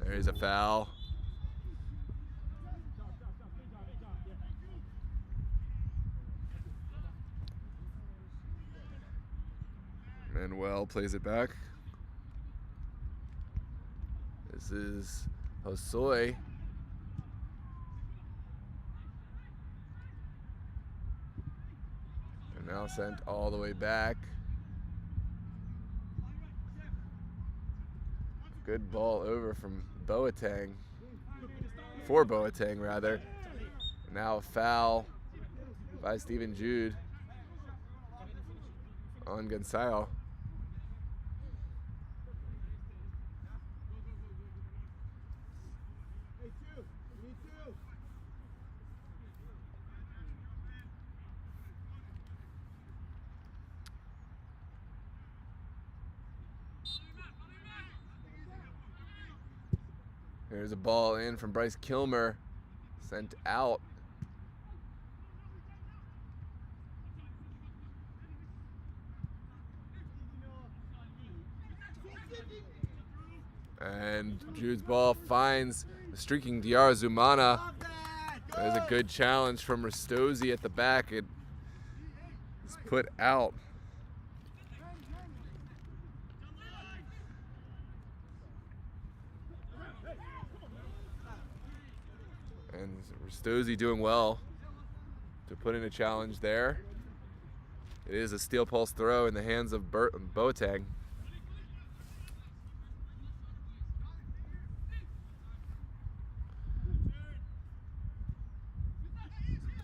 [SPEAKER 1] There's a foul. Manuel plays it back. This is Hosoi. And now sent all the way back. Good ball over from Boateng. For Boateng, rather. Now a foul by Stephen Jude on Gonzalo. There's a ball in from Bryce Kilmer, sent out. And Jude's ball finds the streaking Diarra Zumana. There's a good challenge from RISTOZI at the back. It is put out. And RISTOZI doing well to put in a challenge there. It is a Steel Pulse throw in the hands of Boateng.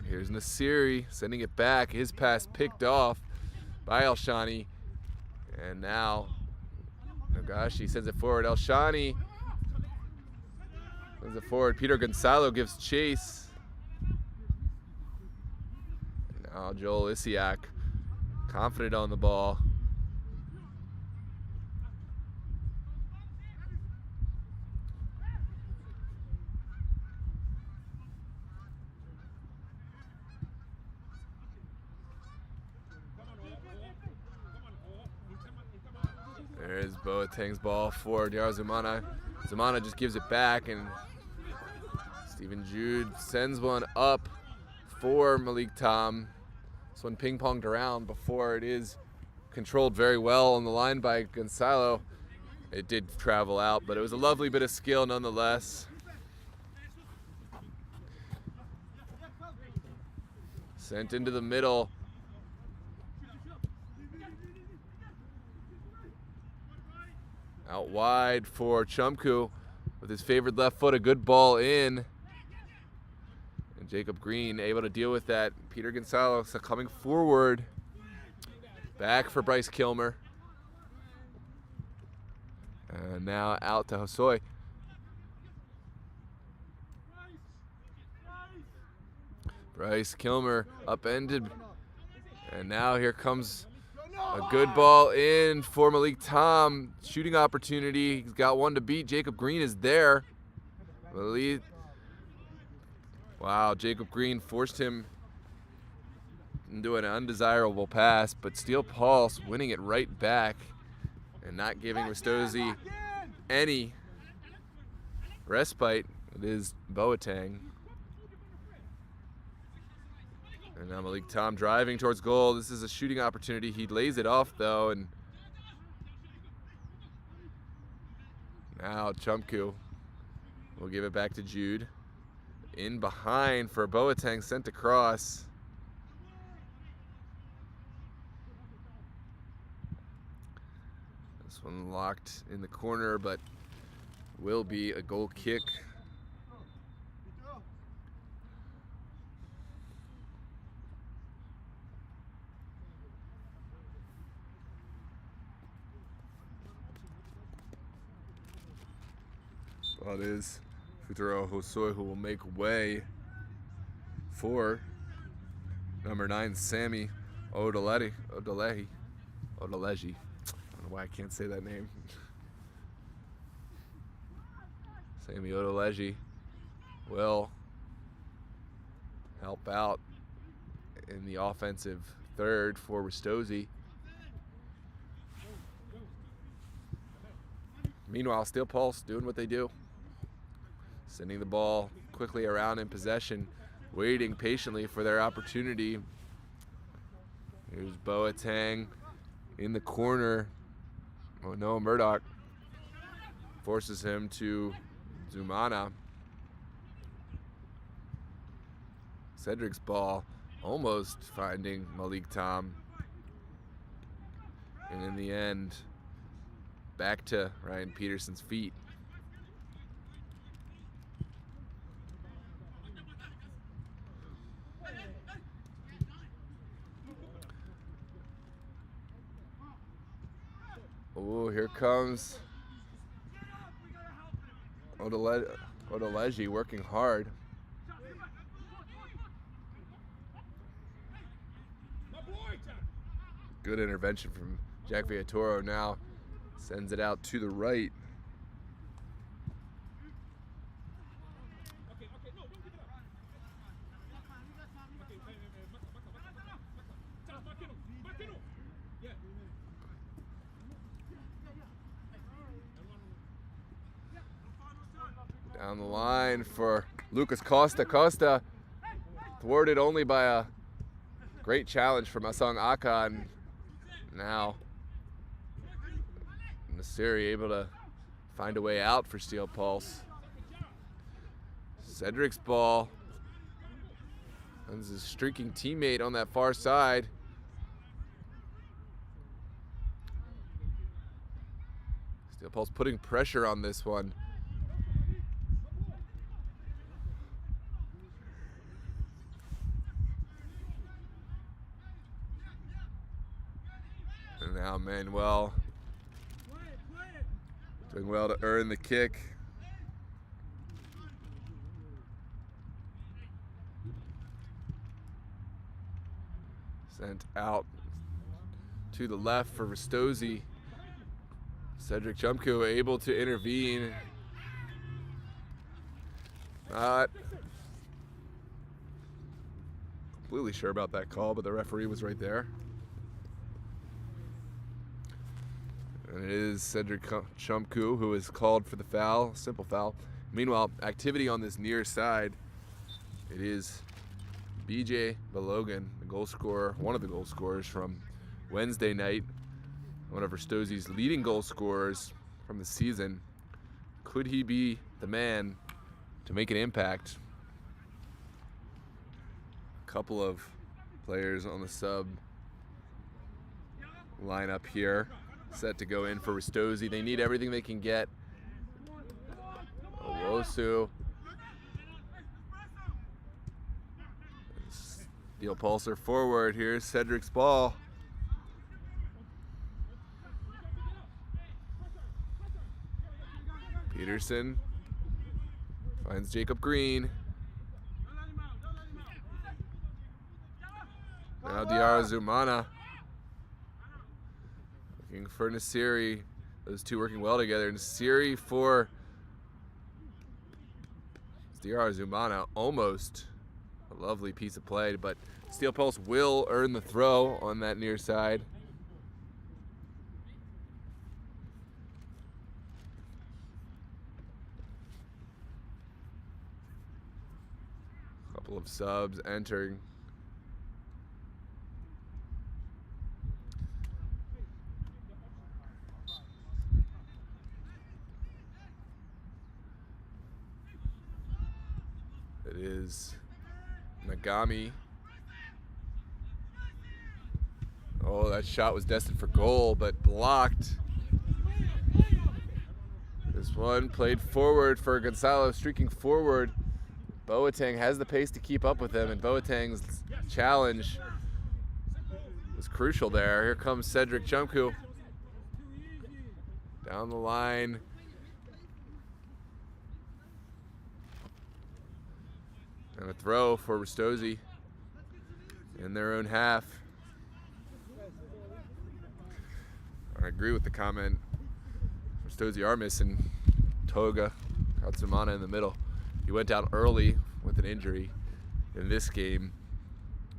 [SPEAKER 1] Here's Nasiri sending it back. His pass picked off by Elshani. And now Nagashi sends it forward. Elshani sends it forward. Peter Gonzalo gives chase. And now Joel Isiak confident on the ball. There's Boateng's ball for Diarra Zumana. Zumana just gives it back, and Stephen Jude sends one up for Malik Tom. This one ping-ponged around before it is controlled very well on the line by Gonzalo. It did travel out, but it was a lovely bit of skill nonetheless. Sent into the middle. Out wide for Chumku with his favored left foot, a good ball in. And Jacob Green able to deal with that. Peter Gonzalez coming forward. Back for Bryce Kilmer. And now out to Hosoi. Bryce Kilmer upended. And now here comes a good ball in for Malik Tom. Shooting opportunity. He's got one to beat. Jacob Green is there. Malik. Wow, Jacob Green forced him into an undesirable pass, but Steel Pulse winning it right back and not giving RISTOZI any respite. It is Boateng. And now Malik Tom driving towards goal. This is a shooting opportunity. He lays it off though, and now Chumku will give it back to Jude. In behind for Boateng, sent across. This one locked in the corner, but will be a goal kick. Well, it is Futuro Hosoi who will make way for number 9, Sammy Odeleji. I don't know why I can't say that name. Sammy Odeleji will help out in the offensive third for RISTOZI. Meanwhile, Steel Pulse doing what they do. Sending the ball quickly around in possession, waiting patiently for their opportunity. Here's Boateng in the corner. Oh no, Murdoch forces him to Zumana. Cedric's ball almost finding Malik Tom. And in the end, back to Ryan Peterson's feet. Oh, here comes Odeleji working hard. Good intervention from Jack Villatoro now. Sends it out to the right. Down the line for Lucas Costa. Costa thwarted only by a great challenge from Asang Akan. Now Nasiri able to find a way out for Steel Pulse. Cedric's ball. Finds his streaking teammate on that far side. Steel Pulse putting pressure on this one. And now Manuel doing well to earn the kick. Sent out to the left for RISTOZI. Cedric Chumku able to intervene. Not completely sure about that call, but the referee was right there. And it is Cedric Chumku who is called for the foul, simple foul. Meanwhile, activity on this near side. It is BJ Balogan, the goal scorer, one of the goal scorers from Wednesday night. One of RISTOZI's leading goal scorers from the season. Could he be the man to make an impact? A couple of Players on the sub lineup here, set to go in for RISTOZI. They need everything they can get. Owosu. Steel Pulsar forward. Here's Cedric's ball. Peterson finds Jacob Green. Now Diarra Zumana looking for Nasiri. Those two working well together. Nasiri for Diarra Zumana. Almost a lovely piece of play, but Steel Pulse will earn the throw on that near side. Couple of subs entering. It is Nagami. Oh, that shot was destined for goal, but blocked. This one played forward for Gonzalo, streaking forward. Boateng has the pace to keep up with him, and Boateng's challenge was crucial there. Here comes Cedric Chumku. Down the line. And a throw for RISTOZI in their own half. I agree with the comment. RISTOZI are missing Toga, Katsumana in the middle. He went out early with an injury in this game,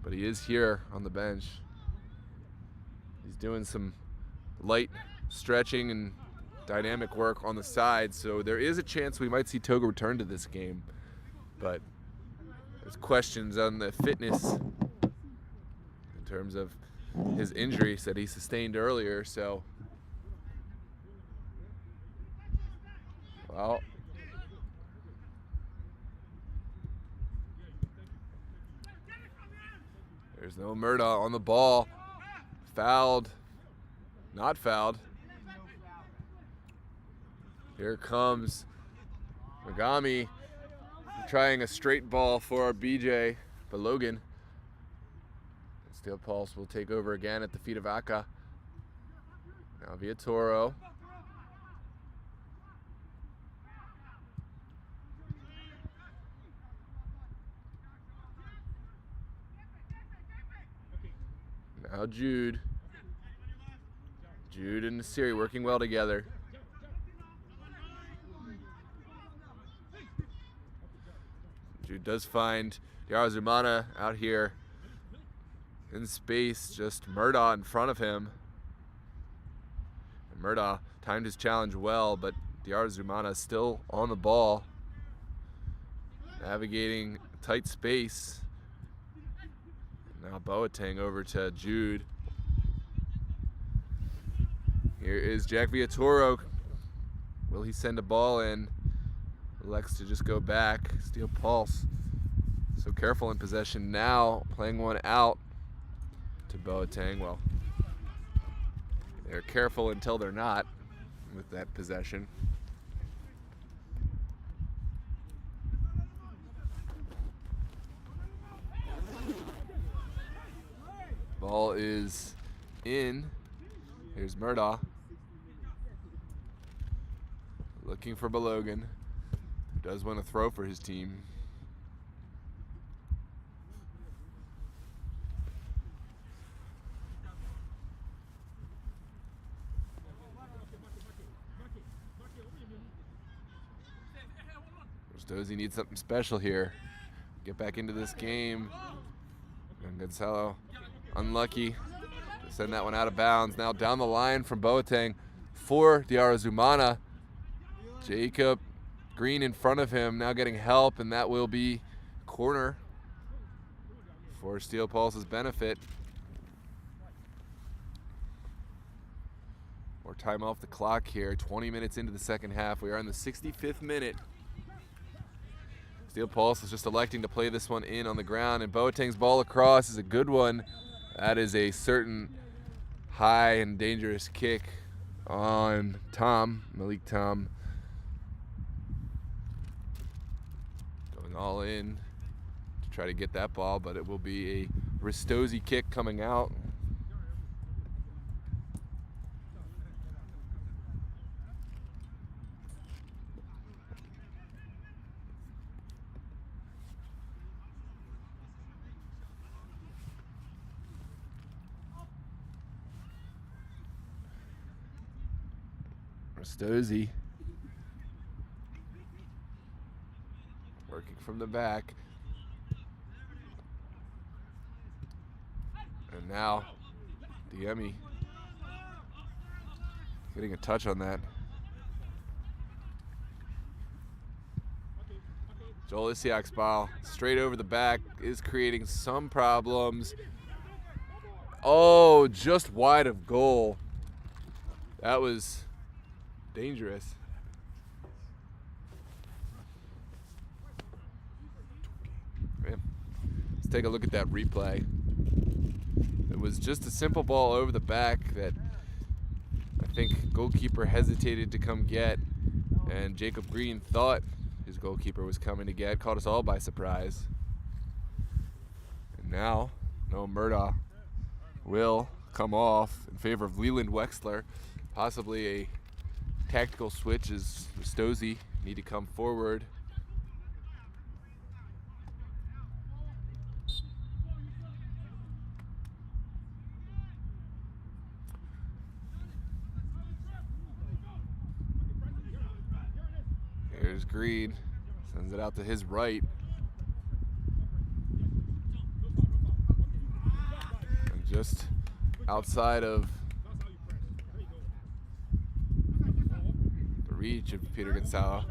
[SPEAKER 1] but he is here on the bench. He's doing some light stretching and dynamic work on the side, so there is a chance we might see Toga return to this game, but there's questions on the fitness in terms of his injuries that he sustained earlier, so well, there's no Murda on the ball. Fouled. Not fouled. Here comes Nagami trying a straight ball for our BJ, but Logan. Steel Pulse will take over again at the feet of Aka. Now Viatoro. Now Jude. Jude and Nasiri working well together. Jude does find Diarra Zumana out here in space, just Murda in front of him. And Murda timed his challenge well, but Diarra Zumana still on the ball, navigating tight space. Now Boateng over to Jude. Here is Jack Viatoro. Will he send a ball in? Elects to just go back. Steel Pulse so careful in possession now, playing one out to Boateng. Well, they're careful until they're not with that possession. Ball is in. Here's Murda. Looking for Balogan, who does want to throw for his team. RISTOZI needs something special here. Get back into this game. And Gonzalo unlucky to send that one out of bounds. Now down the line from Boateng for Diarra Zumana. Jacob Green in front of him, now getting help, and that will be corner for Steel Pulse's benefit. More time off the clock here, 20 minutes into the second half. We are in the 65th minute. Steel Pulse is just electing to play this one in on the ground, and Boateng's ball across is a good one. That is a certain high and dangerous kick on Malik Tom. Going all in to try to get that ball, but it will be a RISTOZI kick coming out. RISTOZI working from the back. And now Diemi getting a touch on that. Joel Isiak's ball straight over the back is creating some problems. Oh, just wide of goal. That was dangerous. Man, let's take a look at that replay. It was just a simple ball over the back that I think goalkeeper hesitated to come get, and Jacob Green thought his goalkeeper was coming to get. Caught us all by surprise. And now Noah Murdaugh will come off in favor of Leland Wexler. Possibly a tactical switch as RISTOZI need to come forward. Here's Green, sends it out to his right. And just outside of the reach of Peter Gonzalo.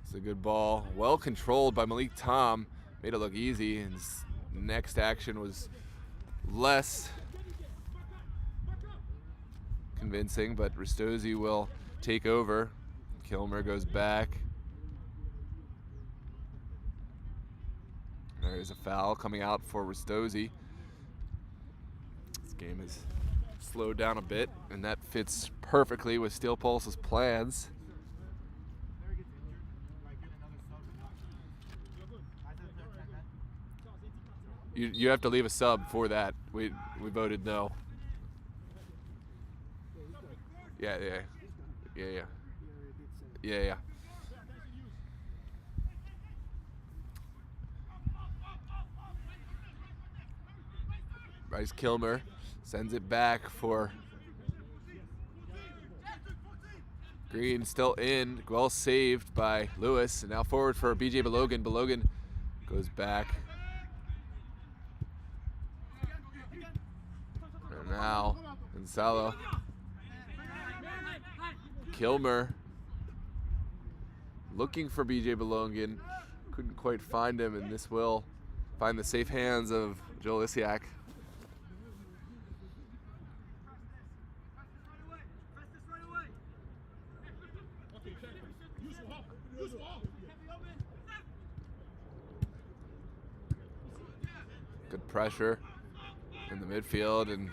[SPEAKER 1] It's a good ball, well controlled by Malik Tom. Made it look easy, and his next action was less convincing, but RISTOZI will take over. Kilmer goes back. There's a foul coming out for RISTOZI. This game is slowed down a bit, and that fits perfectly with Steel Pulse's plans. You have to leave a sub for that. We voted no. Yeah. Bryce Kilmer sends it back for Green, still in, well saved by Lewis, and now forward for BJ Balogun. Balogun goes back. And now Gonzalo. Kilmer looking for BJ Balogun, couldn't quite find him, and this will find the safe hands of Joel Isiak. Good pressure in the midfield, and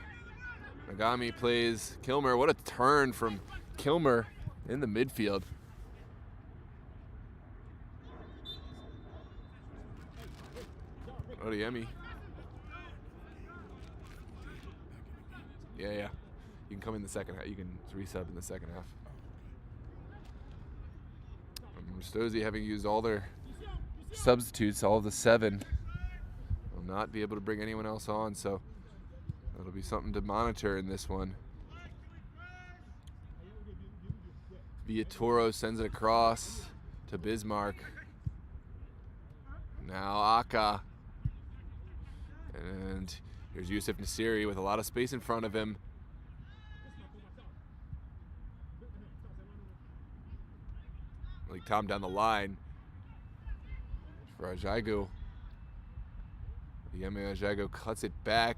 [SPEAKER 1] Nagami plays Kilmer. What a turn from Kilmer in the midfield. Odiemi. Yeah. You can come in the second half. You can resub in the second half. RISTOZI, having used all their substitutes, all of the 7, will not be able to bring anyone else on, so that'll be something to monitor in this one. Villatoro sends it across to Bismarck. Now Aka. And here's Yusuf Nasiri with a lot of space in front of him. Like Tom down the line for Ajago. Yemi Ajago cuts it back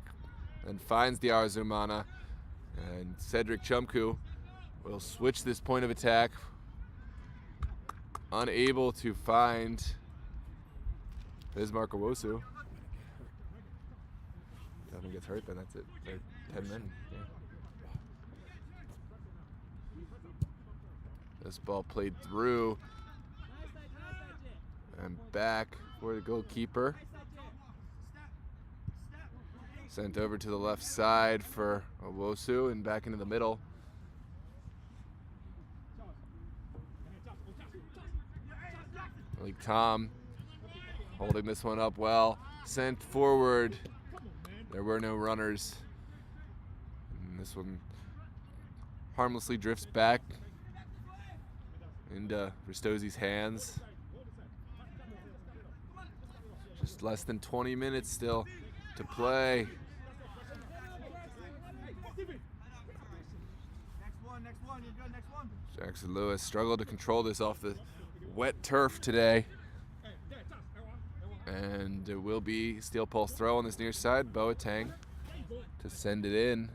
[SPEAKER 1] and finds the Arzumana. And Cedric Chumku will switch this point of attack. unable to find Bismarck Owosu. Devin gets hurt, then that's it. They're 10 men. Yeah. This ball played through and back for the goalkeeper. Sent over to the left side for Owosu and back into the middle. Malik Tom holding this one up well. Sent forward. There were no runners. And this one harmlessly drifts back into RISTOZI's hands. Just less than 20 minutes still to play. Jackson Lewis struggled to control this off the wet turf today. And it will be Steel Pulse throw on this near side. Boateng to send it in.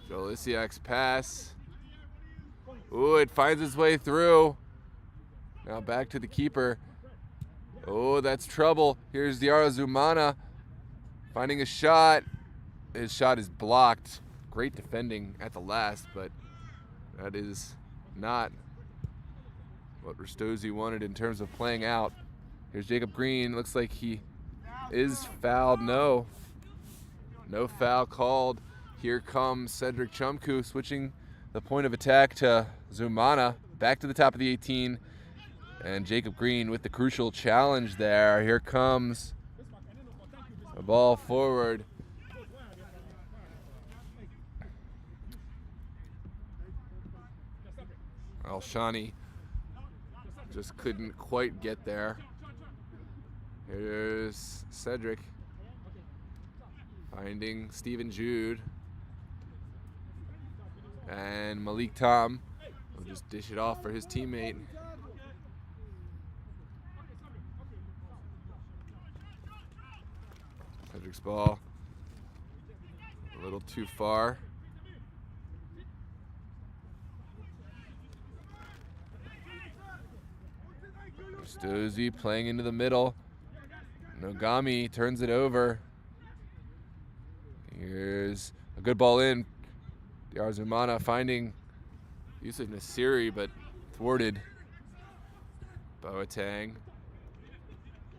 [SPEAKER 1] Jolisiak's pass. Ooh, it finds its way through. Now back to the keeper. Oh, that's trouble. Here's Diarra Zumana finding a shot. His shot is blocked. Great defending at the last, but that is not what RISTOZI wanted in terms of playing out. Here's Jacob Green. Looks like he is fouled. No foul called. Here comes Cedric Chumku switching the point of attack to Zumana. Back to the top of the 18. And Jacob Green with the crucial challenge there. Here comes the ball forward. Alshani just couldn't quite get there. Here's Cedric finding Stephen Jude. And Malik Tom will just dish it off for his teammate. Cedric's ball a little too far. RISTOZI playing into the middle. Nogami turns it over. Here's a good ball in. Diarra Zumana finding Yusuf Nasiri, but thwarted. Boateng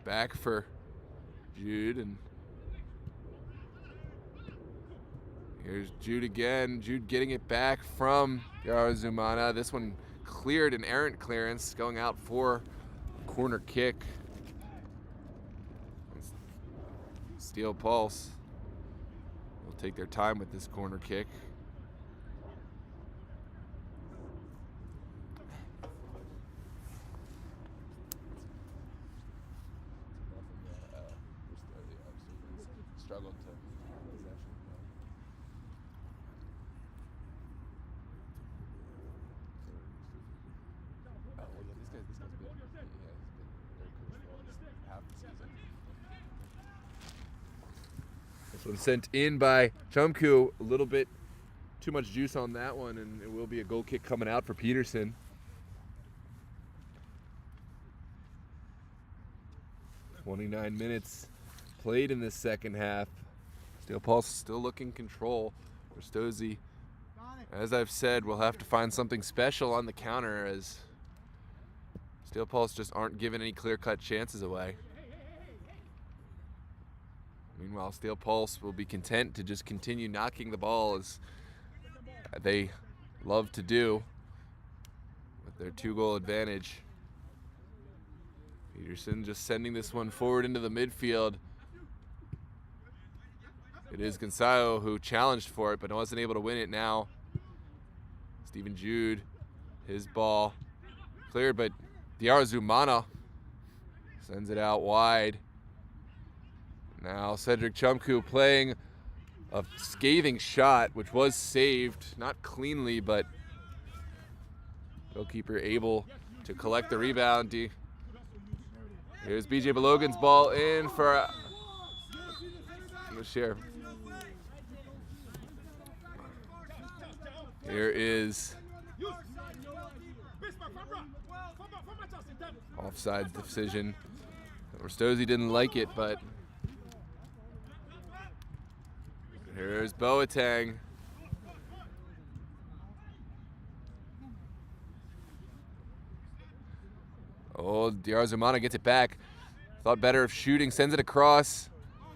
[SPEAKER 1] back for Jude, and here's Jude again. Jude getting it back from Diarra Zumana. This one cleared, an errant clearance, going out for a corner kick. Steel Pulse will take their time with this corner kick. Struggled to possession. Oh, well, yeah, this guy's been, yeah, he's been very crucial half the season. This one sent in by Chumku. A little bit too much juice on that one, and it will be a goal kick coming out for Peterson. "29 minutes played in this second half. Steel Pulse still looking control. RISTOZI, as I've said, will have to find something special on the counter, as Steel Pulse just aren't giving any clear-cut chances away. Meanwhile, Steel Pulse will be content to just continue knocking the ball as they love to do with their 2-goal advantage. Peterson just sending this one forward into the midfield. It is Gonzalo who challenged for it, but wasn't able to win it now. Stephen Jude, his ball cleared, but Diarra Zumana sends it out wide. Now Cedric Chumku playing a scathing shot, which was saved, not cleanly, but goalkeeper able to collect the rebound. Here's BJ Balogan's ball in for share. Here is offside decision. RISTOZI didn't like it, but here's Boateng. Oh, Zumana gets it back. Thought better of shooting, sends it across,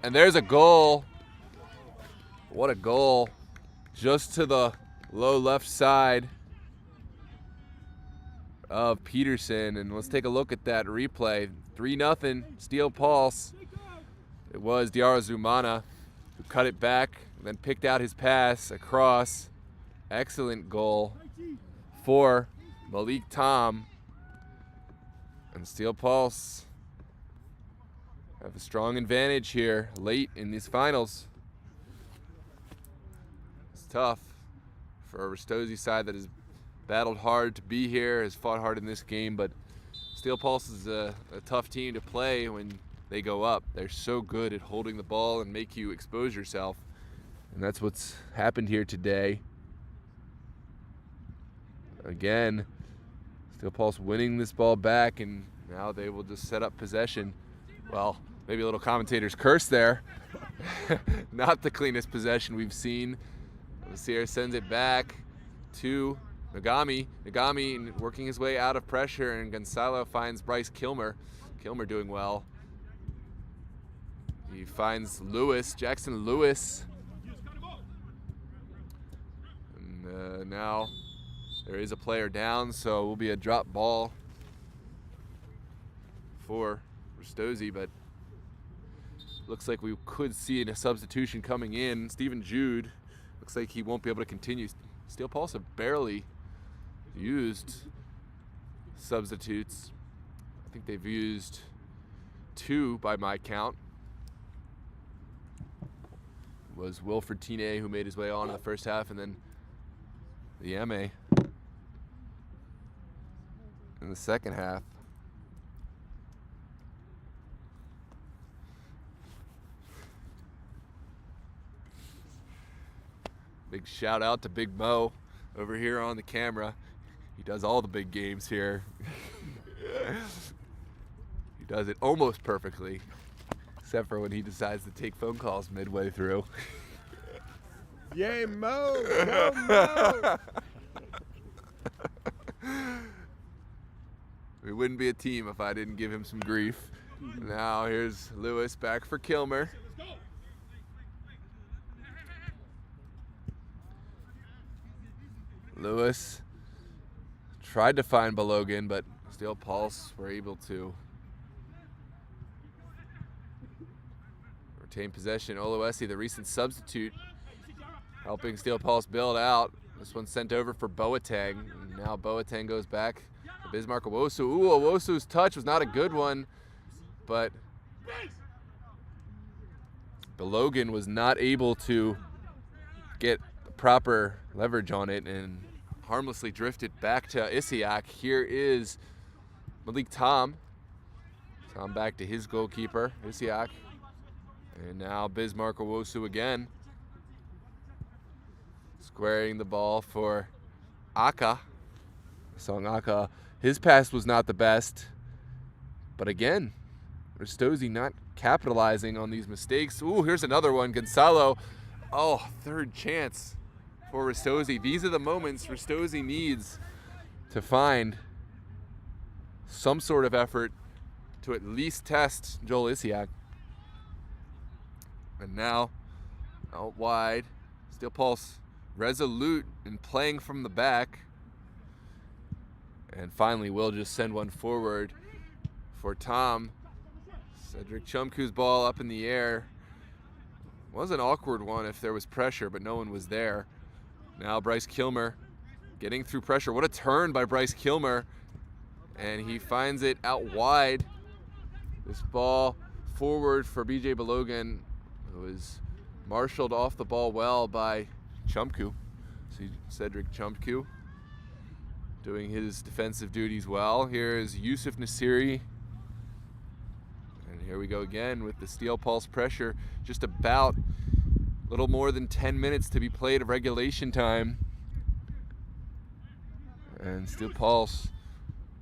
[SPEAKER 1] and there's a goal. What a goal. Just to the low left side of Peterson. And let's take a look at that replay. 3-0, Steel Pulse. It was Zumana who cut it back, and then picked out his pass across. Excellent goal for Malik Tom. And Steel Pulse have a strong advantage here late in these finals. It's tough for a RISTOZI side that has battled hard to be here, has fought hard in this game, but Steel Pulse is a tough team to play when they go up. They're so good at holding the ball and make you expose yourself. And that's what's happened here today. Again, Steel Pulse winning this ball back, and now they will just set up possession. Well, maybe a little commentator's curse there. Not the cleanest possession we've seen. Lucier sends it back to Nagami. Nagami working his way out of pressure, and Gonzalo finds Bryce Kilmer. Kilmer doing well. He finds Lewis, Jackson Lewis. And now there is a player down, so it will be a drop ball for RISTOZI, but looks like we could see a substitution coming in. Stephen Jude looks like he won't be able to continue. Steel Pulse have barely used substitutes. I think they've used 2 by my count. It was Wilfred Tine who made his way on in the first half, and then the MA in the second half. Big shout out to Big Mo over here on the camera. He does all the big games here. He does it almost perfectly, except for when he decides to take phone calls midway through.
[SPEAKER 2] Yay, Mo! Go, Mo!
[SPEAKER 1] We wouldn't be a team if I didn't give him some grief. Now here's Lewis back for Kilmer. Lewis tried to find Balogun, but Steel Pulse were able to retain possession. Oluwesi, the recent substitute, helping Steel Pulse build out. This one's sent over for Boateng. And now Boateng goes back to Bismarck Owosu. Ooh, Owosu's touch was not a good one, but Balogun was not able to get proper leverage on it and harmlessly drifted back to Isiak. Here is Malik Tom. Tom back to his goalkeeper, Isiak. And now Bismarck Owosu again. Squaring the ball for Aka. Song Aka. His pass was not the best. But again, RISTOZI not capitalizing on these mistakes. Ooh, here's another one. Gonzalo. Oh, third chance for RISTOZI. These are the moments RISTOZI needs to find some sort of effort to at least test Joel Isiak. And now, out wide, Steel Pulse resolute in playing from the back. And finally, we'll just send one forward for Tom. Cedric Chumku's ball up in the air. Was an awkward one if there was pressure, but no one was there. Now Bryce Kilmer getting through pressure. What a turn by Bryce Kilmer. And he finds it out wide. This ball forward for BJ Balogun, who is marshaled off the ball well by Chumku. See Cedric Chumku doing his defensive duties well. Here is Yusuf Nasiri. And Here we go again with the Steel Pulse pressure. Just about a little more than 10 minutes to be played of regulation time. And Steel Pulse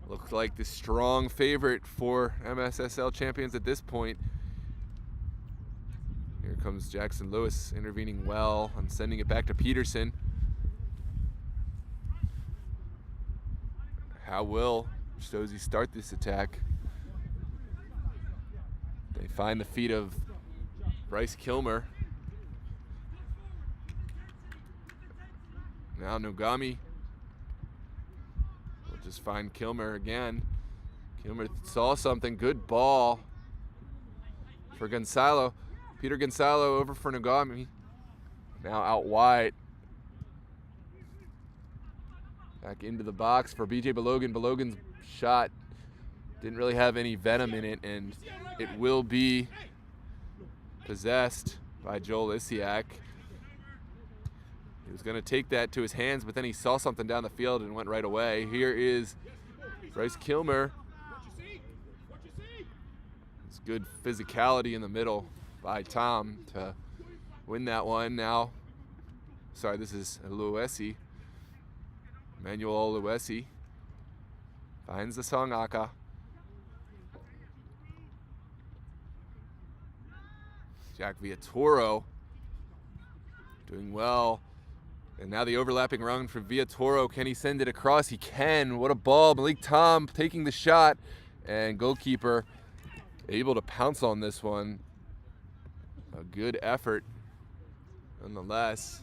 [SPEAKER 1] looks like the strong favorite for MSSL champions at this point. Here comes Jackson Lewis intervening well and sending it back to Peterson. How will RISTOZI start this attack? They find the feet of Bryce Kilmer. Now Nogami will just find Kilmer again. Kilmer saw something. Good ball for Gonzalo. Peter Gonzalo over for Nogami. Now out wide. Back into the box for BJ Balogun. Balogun's shot didn't really have any venom in it, and it will be possessed by Joel Isiak. He was going to take that to his hands, but then he saw something down the field and went right away. Here is Bryce Kilmer. It's good physicality in the middle by Tom to win that one. Now, sorry, this is Oluwesi. Emmanuel Oluwesi finds the Songaka. Jack Villatoro doing well. And now the overlapping run for Villatoro. Can he send it across? He can. What a ball. Malik Tom taking the shot. And goalkeeper able to pounce on this one. A good effort nonetheless.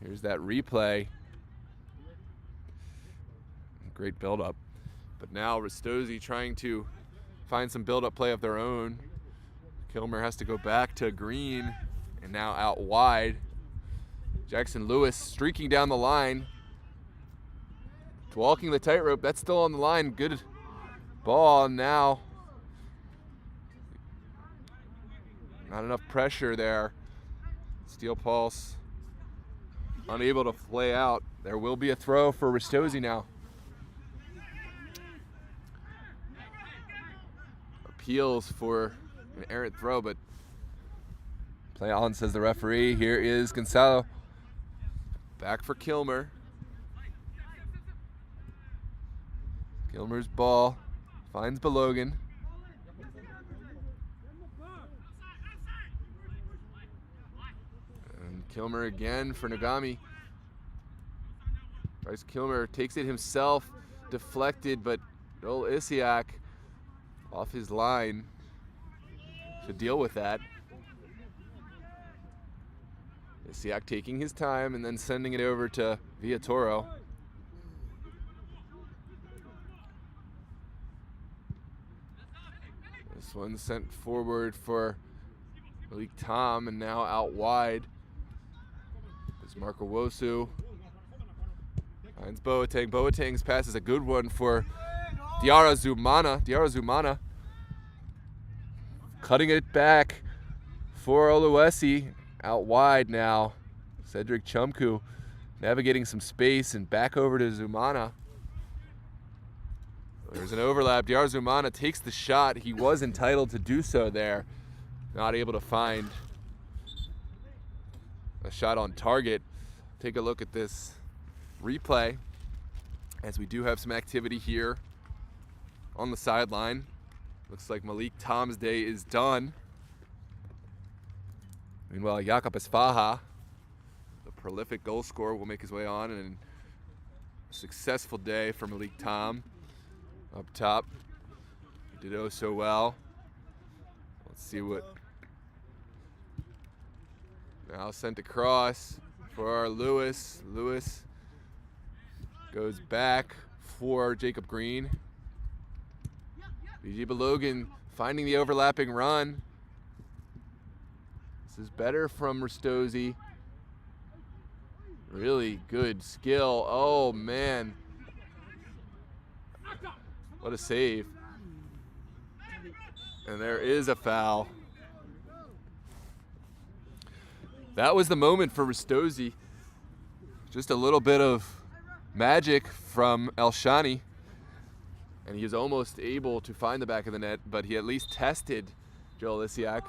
[SPEAKER 1] Here's that replay. Great build-up. But now RISTOZI trying to find some build-up play of their own. Kilmer has to go back to Green, and now out wide. Jackson Lewis streaking down the line. Walking the tightrope, that's still on the line. Good ball now. Not enough pressure there. Steel Pulse unable to play out. There will be a throw for RISTOZI now. Appeals for an errant throw, but play on, says the referee. Here is Gonzalo. Back for Kilmer. Kilmer's ball finds Balogun. And Kilmer again for Nogami. Bryce Kilmer takes it himself, deflected, but Joel Isiak off his line to deal with that. Isiak taking his time and then sending it over to Villatoro. This one sent forward for Malik Tom, and now out wide is Marco Wosu. Finds Boateng. Boateng's pass is a good one for Diarra Zumana. Diarra Zumana cutting it back for Oluwesi. Out wide now. Cedric Chumku navigating some space and back over to Zumana. There's an overlap. Diarra Zumana takes the shot. He was entitled to do so there. Not able to find a shot on target. Take a look at this replay, as we do have some activity here on the sideline. Looks like Malik Tom's day is done. Meanwhile, Jakob Esfaha, the prolific goal scorer, will make his way on, and a successful day for Malik Tom up top. He did oh so well. Let's see what. Now sent across for Lewis. Lewis goes back for Jacob Green. BJ Balogun finding the overlapping run. This is better from RISTOZI. Really good skill. Oh man. What a save. And there is a foul. That was the moment for RISTOZI. Just a little bit of magic from Elshani. And he was almost able to find the back of the net, but he at least tested Joel Isiak.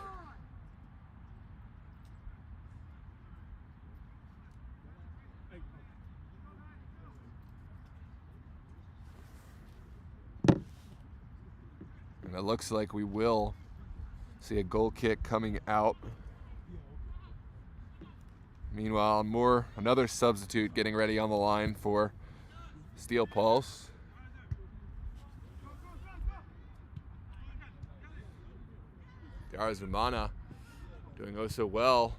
[SPEAKER 1] And it looks like we will see a goal kick coming out. Meanwhile, another substitute getting ready on the line for Steel Pulse. Zumana doing oh so well.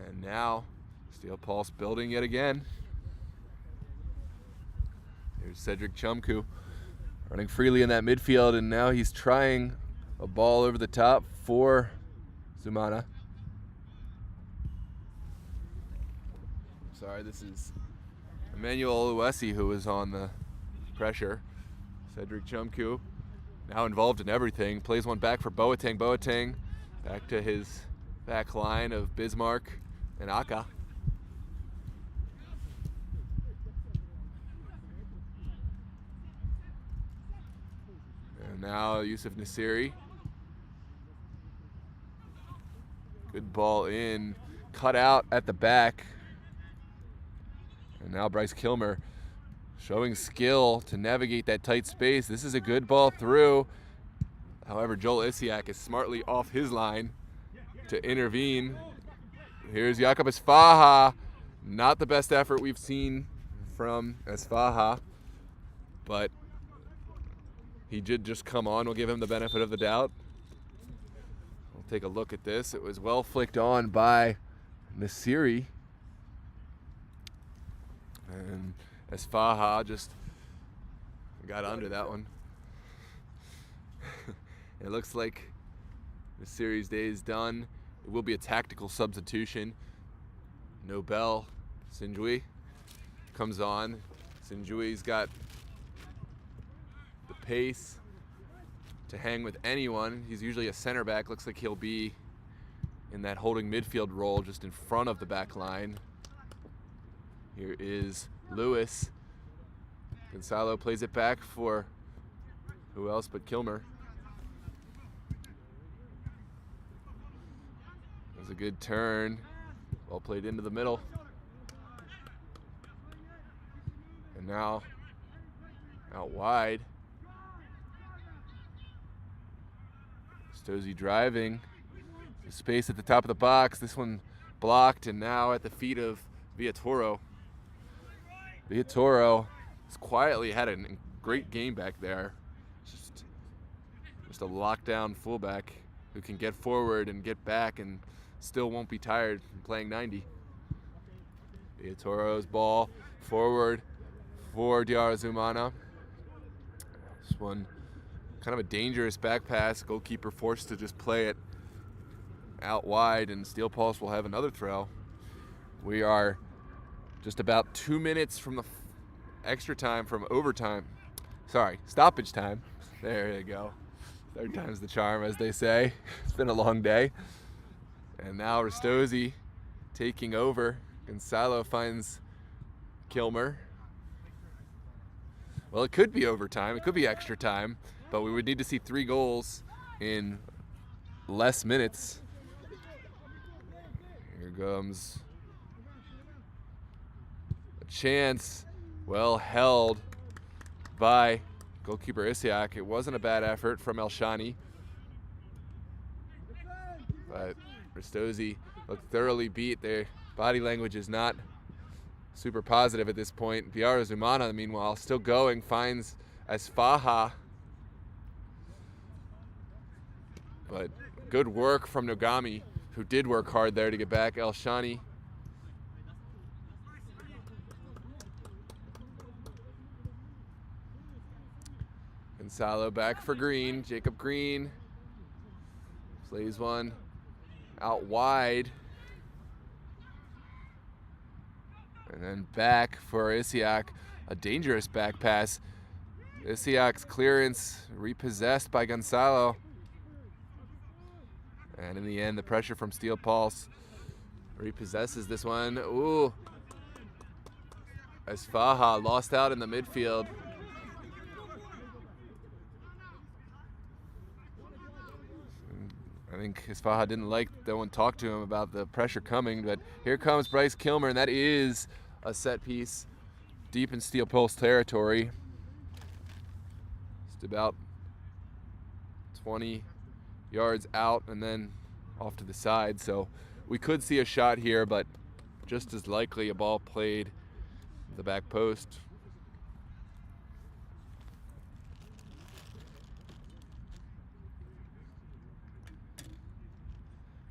[SPEAKER 1] And now Steel Pulse building yet again. Here's Cedric Chumku running freely in that midfield, and now he's trying a ball over the top for Zumana. Sorry, this is Emmanuel Oluwesi who was on the pressure. Cedric Chumku now involved in everything. Plays one back for Boateng. Boateng back to his back line of Bismarck and Aka. And now Yusuf Nasiri. Good ball in, cut out at the back. And now Bryce Kilmer showing skill to navigate that tight space. This is a good ball through. However, Joel Isiak is smartly off his line to intervene. Here's Jakob Esfaha. Not the best effort we've seen from Esfaha, but he did just come on. We'll give him the benefit of the doubt. We'll take a look at this. It was well flicked on by Nasiri. And Esfaha just got under that one. It looks like the series day is done. It will be a tactical substitution. Nobel Sinjui comes on. Sinjui's got the pace to hang with anyone. He's usually a center back. Looks like he'll be in that holding midfield role just in front of the back line. Here is Lewis. Gonzalo plays it back for who else but Kilmer. That was a good turn. Well played into the middle. And now out wide. RISTOZI driving. Space at the top of the box. This one blocked, and now at the feet of Villatoro. Villatoro has quietly had a great game back there. Just a lockdown fullback who can get forward and get back and still won't be tired from playing 90. Villatoro's ball forward for Diarra Zumana. This one kind of a dangerous back pass. Goalkeeper forced to just play it out wide, and Steel Pulse will have another throw. We are just about 2 minutes from the extra time from overtime. Sorry, stoppage time. There you go. Third time's the charm, as they say. It's been a long day. And now RISTOZI taking over. Gonzalo finds Kilmer. Well, it could be overtime. It could be extra time, but we would need to see 3 goals in less minutes. Here comes a chance, well held by goalkeeper Isiak. It wasn't a bad effort from Elshani, but RISTOZI looked thoroughly beat. Their body language is not super positive at this point. Diarra Zumana, meanwhile, still going, finds Esfaha. But good work from Nogami, who did work hard there to get back. Elshani. Gonzalo back for Green. Jacob Green plays one out wide. And then back for Isiak. A dangerous back pass. Isiak's clearance repossessed by Gonzalo. And in the end, the pressure from Steel Pulse repossesses this one. Ooh. Esfaha lost out in the midfield. think Isfaha didn't like no one talk to him about the pressure coming, but here comes Bryce Kilmer, and that is a set piece deep in Steel Pulse territory. Just about 20 yards out and then off to the side, so we could see a shot here, but just as likely a ball played the back post.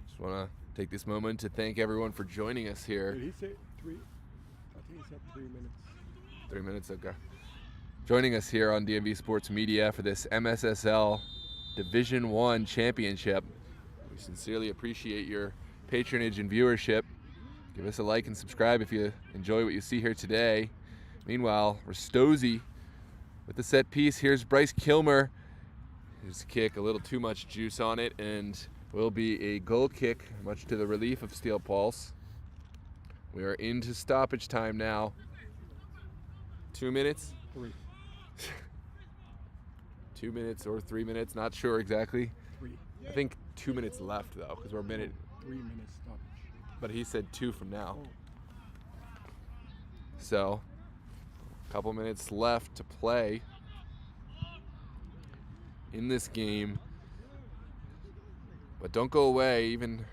[SPEAKER 1] Just want to take this moment to thank everyone for joining us here.
[SPEAKER 2] Did he say 3? I think he said 3 minutes.
[SPEAKER 1] 3 minutes, okay. Joining us here on DMV Sports Media for this MSSL Division I Championship. We sincerely appreciate your patronage and viewership. Give us a like and subscribe if you enjoy what you see here today. Meanwhile, RISTOZI with the set piece. Here's Bryce Kilmer. His kick, a little too much juice on it, and will be a goal kick, much to the relief of Steel Pulse. We are into stoppage time now. 2 minutes?
[SPEAKER 2] 3.
[SPEAKER 1] 2 minutes or 3 minutes, not sure exactly.
[SPEAKER 2] 3.
[SPEAKER 1] I think 2 minutes left though, because we're a minute.
[SPEAKER 2] 3 minutes stoppage.
[SPEAKER 1] But he said 2 from now.
[SPEAKER 2] Oh.
[SPEAKER 1] So, a couple minutes left to play in this game. But don't go away, even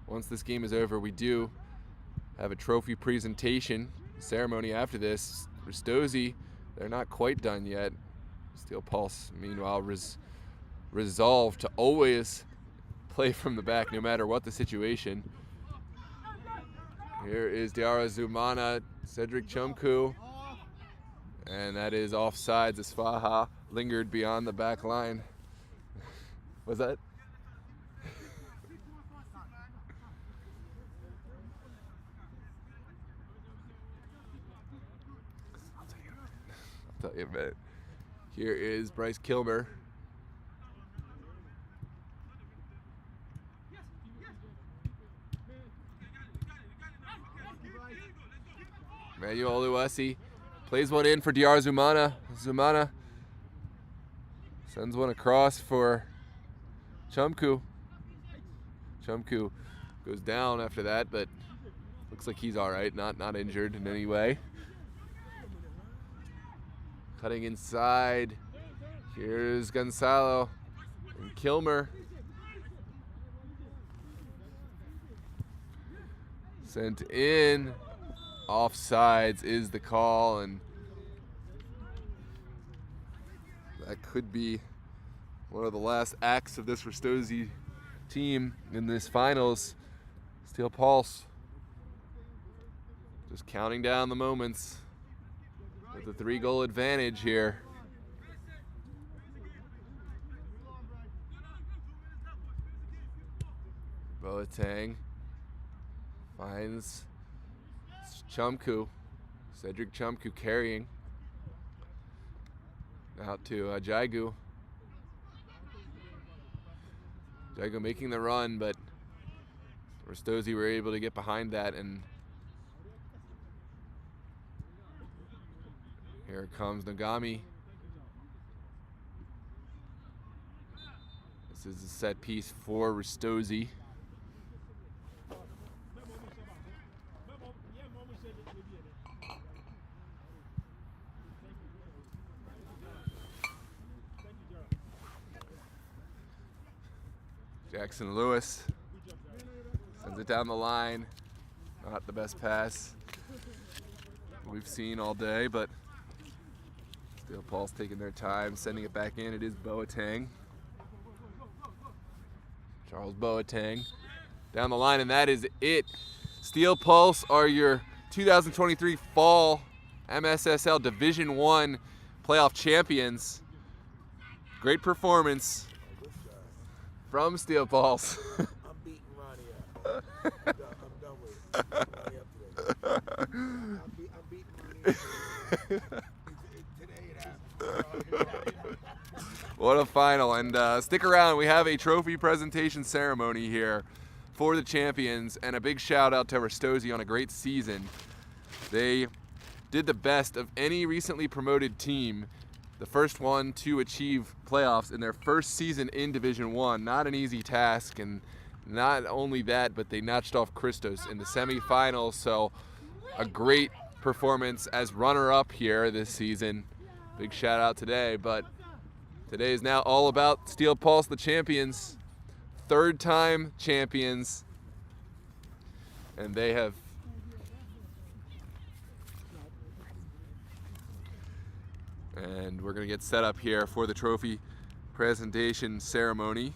[SPEAKER 1] once this game is over. We do have a trophy presentation ceremony after this. RISTOZI, they're not quite done yet. Steel Pulse, meanwhile, resolved to always play from the back no matter what the situation. Here is Diarra Zumana, Cedric Chumku, and that is offsides. Isfaha lingered beyond the back line. Was that? I'll tell you a minute. Here is Bryce Kilmer. Manuel Luesi plays one in for Diarra Zumana. Zumana sends one across for Chumku. Chumku goes down after that, but looks like he's all right, not injured in any way. Cutting inside. Here's Gonzalo and Kilmer. Sent in. Offsides is the call, and that could be one of the last acts of this RISTOZI team in this finals. Steel Pulse just counting down the moments with a 3-goal advantage here. Boateng finds Chumku, Cedric Chumku carrying out to Jagu. Jagu making the run, but RISTOZI were able to get behind that, and here comes Nagami. This is a set piece for RISTOZI. Jackson Lewis sends it down the line. Not the best pass we've seen all day, but Steel Pulse taking their time, sending it back in. It is Boateng. Charles Boateng down the line, and that is it. Steel Pulse are your 2023 Fall MSSL Division I playoff champions. Great performance from Steel Pulse.
[SPEAKER 3] I'm beating Ronnie up. I'm done with it. Ronnie up today. I'm beating Ronnie up. Today it happened.
[SPEAKER 1] What a final. And stick around. We have a trophy presentation ceremony here for the champions. And a big shout out to RISTOZI on a great season. They did the best of any recently promoted team the first one to achieve playoffs in their first season in Division One. Not an easy task, and not only that, but they notched off Christos in the semifinals. So a great performance as runner-up here this season. Big shout out today, but today is now all about Steel Pulse, the champions, third-time champions, and they have and we're gonna get set up here for the trophy presentation ceremony.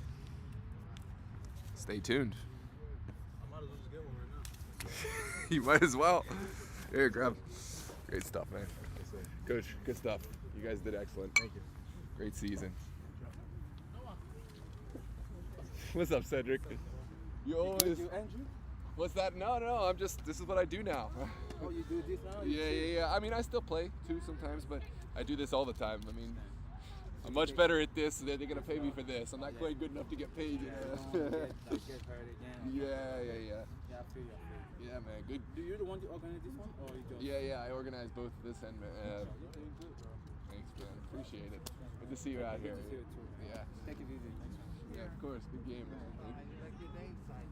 [SPEAKER 1] Stay tuned.
[SPEAKER 3] I might as well just get one right now.
[SPEAKER 1] You might as well. Here, grab. Great stuff, man. Coach, good stuff. You guys did excellent.
[SPEAKER 2] Thank you.
[SPEAKER 1] Great season. What's up, Cedric? You always.
[SPEAKER 2] Andrew?
[SPEAKER 1] What's that? No. I'm just. This is what I do now.
[SPEAKER 2] Oh, you do this now?
[SPEAKER 1] Yeah. I mean, I still play too sometimes, but I do this all the time. I mean, I'm much better at this. They're gonna pay me for this. I'm not quite good enough to get paid.
[SPEAKER 4] Get hurt again.
[SPEAKER 1] Yeah.
[SPEAKER 4] Yeah, I feel you.
[SPEAKER 1] Yeah, man. Good.
[SPEAKER 4] You're the one to organize this one, or you just?
[SPEAKER 1] Yeah. I organize both this and.
[SPEAKER 4] You're doing good, bro.
[SPEAKER 1] Thanks, man. Appreciate it. Good to see you out here.
[SPEAKER 4] Good to see you too.
[SPEAKER 1] Yeah.
[SPEAKER 4] Take it easy.
[SPEAKER 1] Yeah, of course. Good game.
[SPEAKER 3] Like your name sign.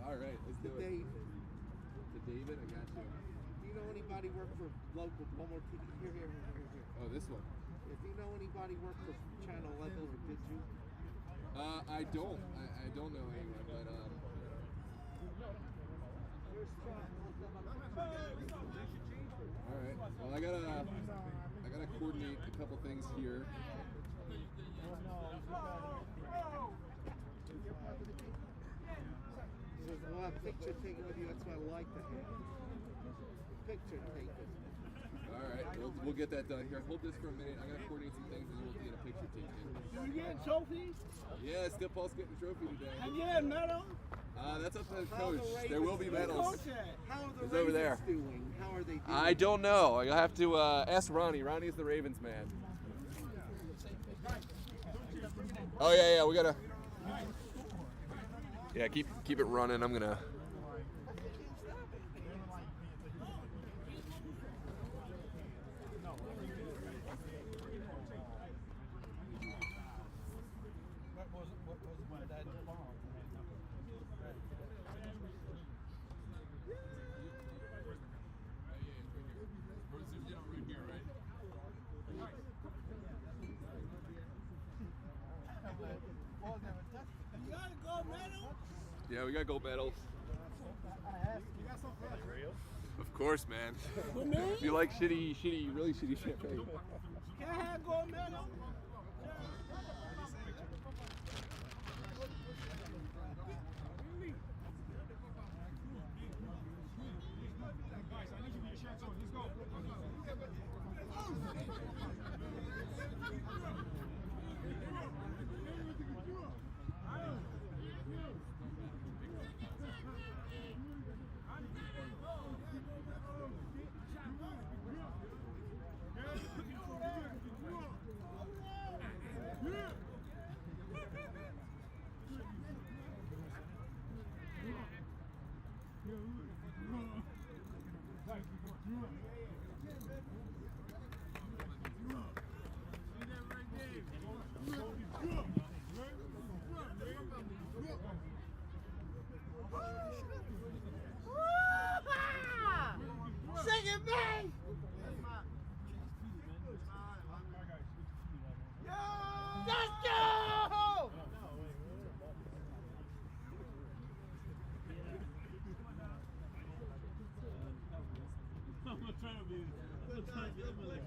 [SPEAKER 1] All right, let's do it.
[SPEAKER 3] David.
[SPEAKER 1] To David, I got you.
[SPEAKER 3] Do you know anybody work for local Baltimore TV? Here.
[SPEAKER 1] Oh, this one.
[SPEAKER 3] If you know anybody work for Channel 11 or did you?
[SPEAKER 1] I don't. I don't know anyone, but all right. Well, I gotta coordinate a couple things here.
[SPEAKER 3] We'll have picture taken with you. That's what I like to have. Picture taken.
[SPEAKER 1] All right, we'll get that done here. Hold this for a minute. I gotta coordinate some things, and we'll get a picture taken.
[SPEAKER 2] You getting trophies?
[SPEAKER 1] Yeah, Steel Pulse getting a trophy today.
[SPEAKER 2] And you had a medal?
[SPEAKER 1] That's up to the
[SPEAKER 3] How are
[SPEAKER 1] coach.
[SPEAKER 3] the
[SPEAKER 1] There will be
[SPEAKER 3] Ravens
[SPEAKER 1] medals.
[SPEAKER 2] Coach at?
[SPEAKER 3] How are the
[SPEAKER 1] It's over there.
[SPEAKER 3] Ravens doing? How are they doing?
[SPEAKER 1] I don't know. I have to ask Ronnie. Ronnie's the Ravens man. Oh yeah. We gotta. Yeah, keep it running. I'm gonna.
[SPEAKER 2] You got a gold medal?
[SPEAKER 1] Yeah, we got gold medals.
[SPEAKER 2] You got some for us, real?
[SPEAKER 1] Of course, man.
[SPEAKER 2] For me?
[SPEAKER 1] If you like really shitty champagne.
[SPEAKER 2] Can I have a gold medal? Sing it, man! Let's go! I'm trying to be like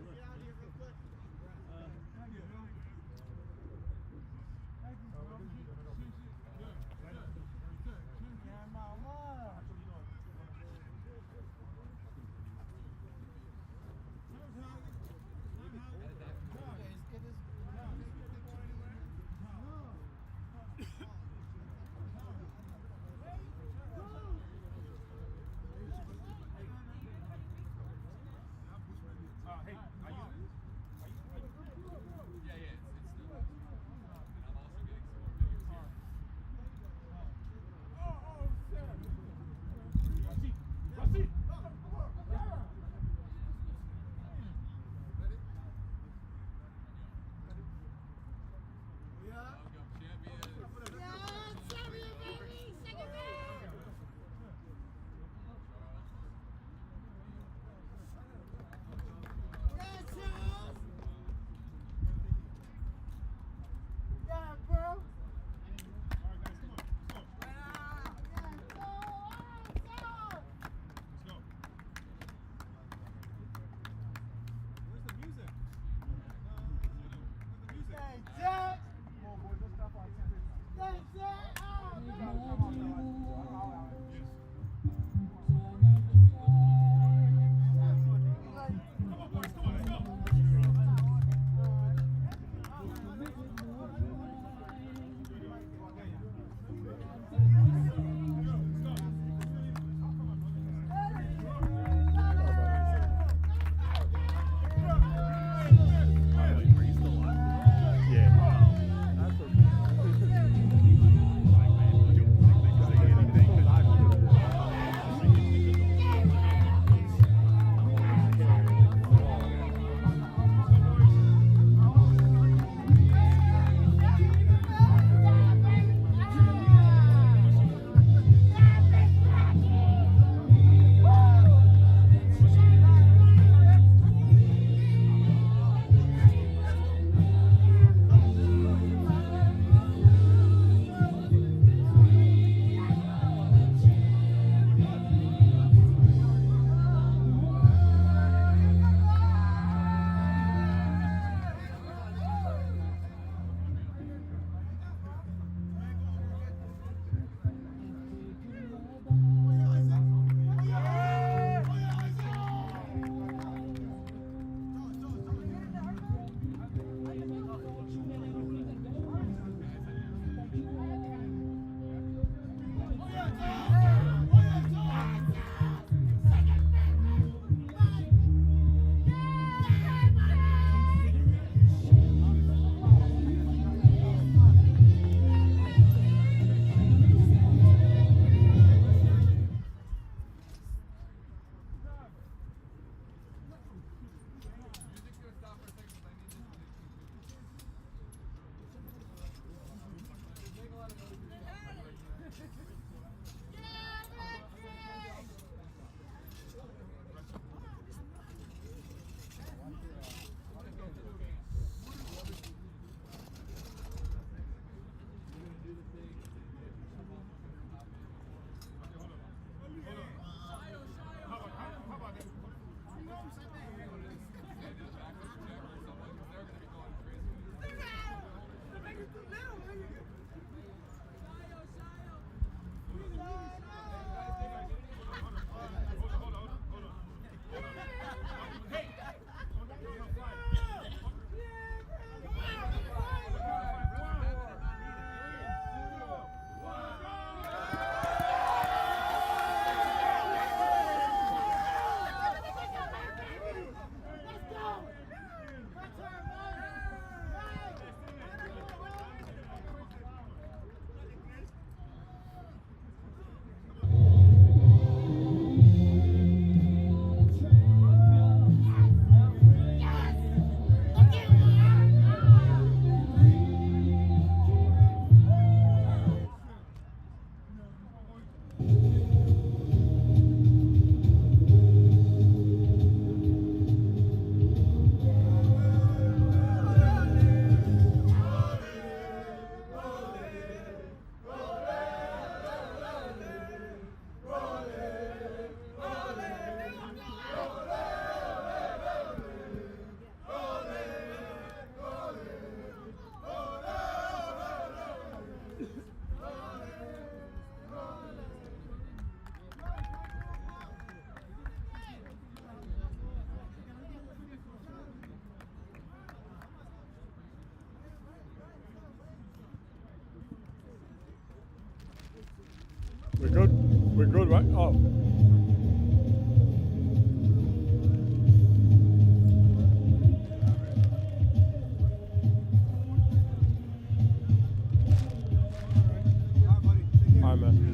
[SPEAKER 2] hey,
[SPEAKER 5] We're good, right? Oh. All right, man.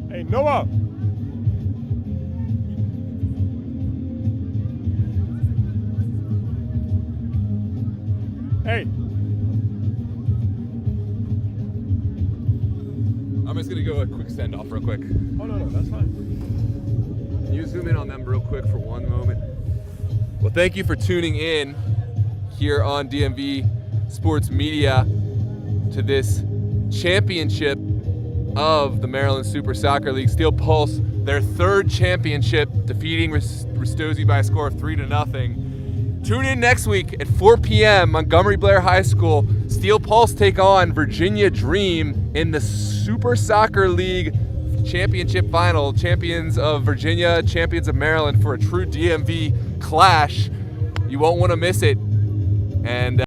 [SPEAKER 5] Hey, Noah. Hey.
[SPEAKER 1] I'm just gonna go a quick send off real quick.
[SPEAKER 5] Oh, no, that's fine.
[SPEAKER 1] Can you zoom in on them real quick for one moment? Well, thank you for tuning in here on DMV Sports Media to this championship of the Maryland Super Soccer League. Steel Pulse, their third championship, defeating RISTOZI by a score of 3-0. Tune in next week at 4 p.m. Montgomery Blair High School. Steel Pulse take on Virginia Dream in the Super Soccer League Championship Final. Champions of Virginia, champions of Maryland for a true DMV clash. You won't want to miss it. And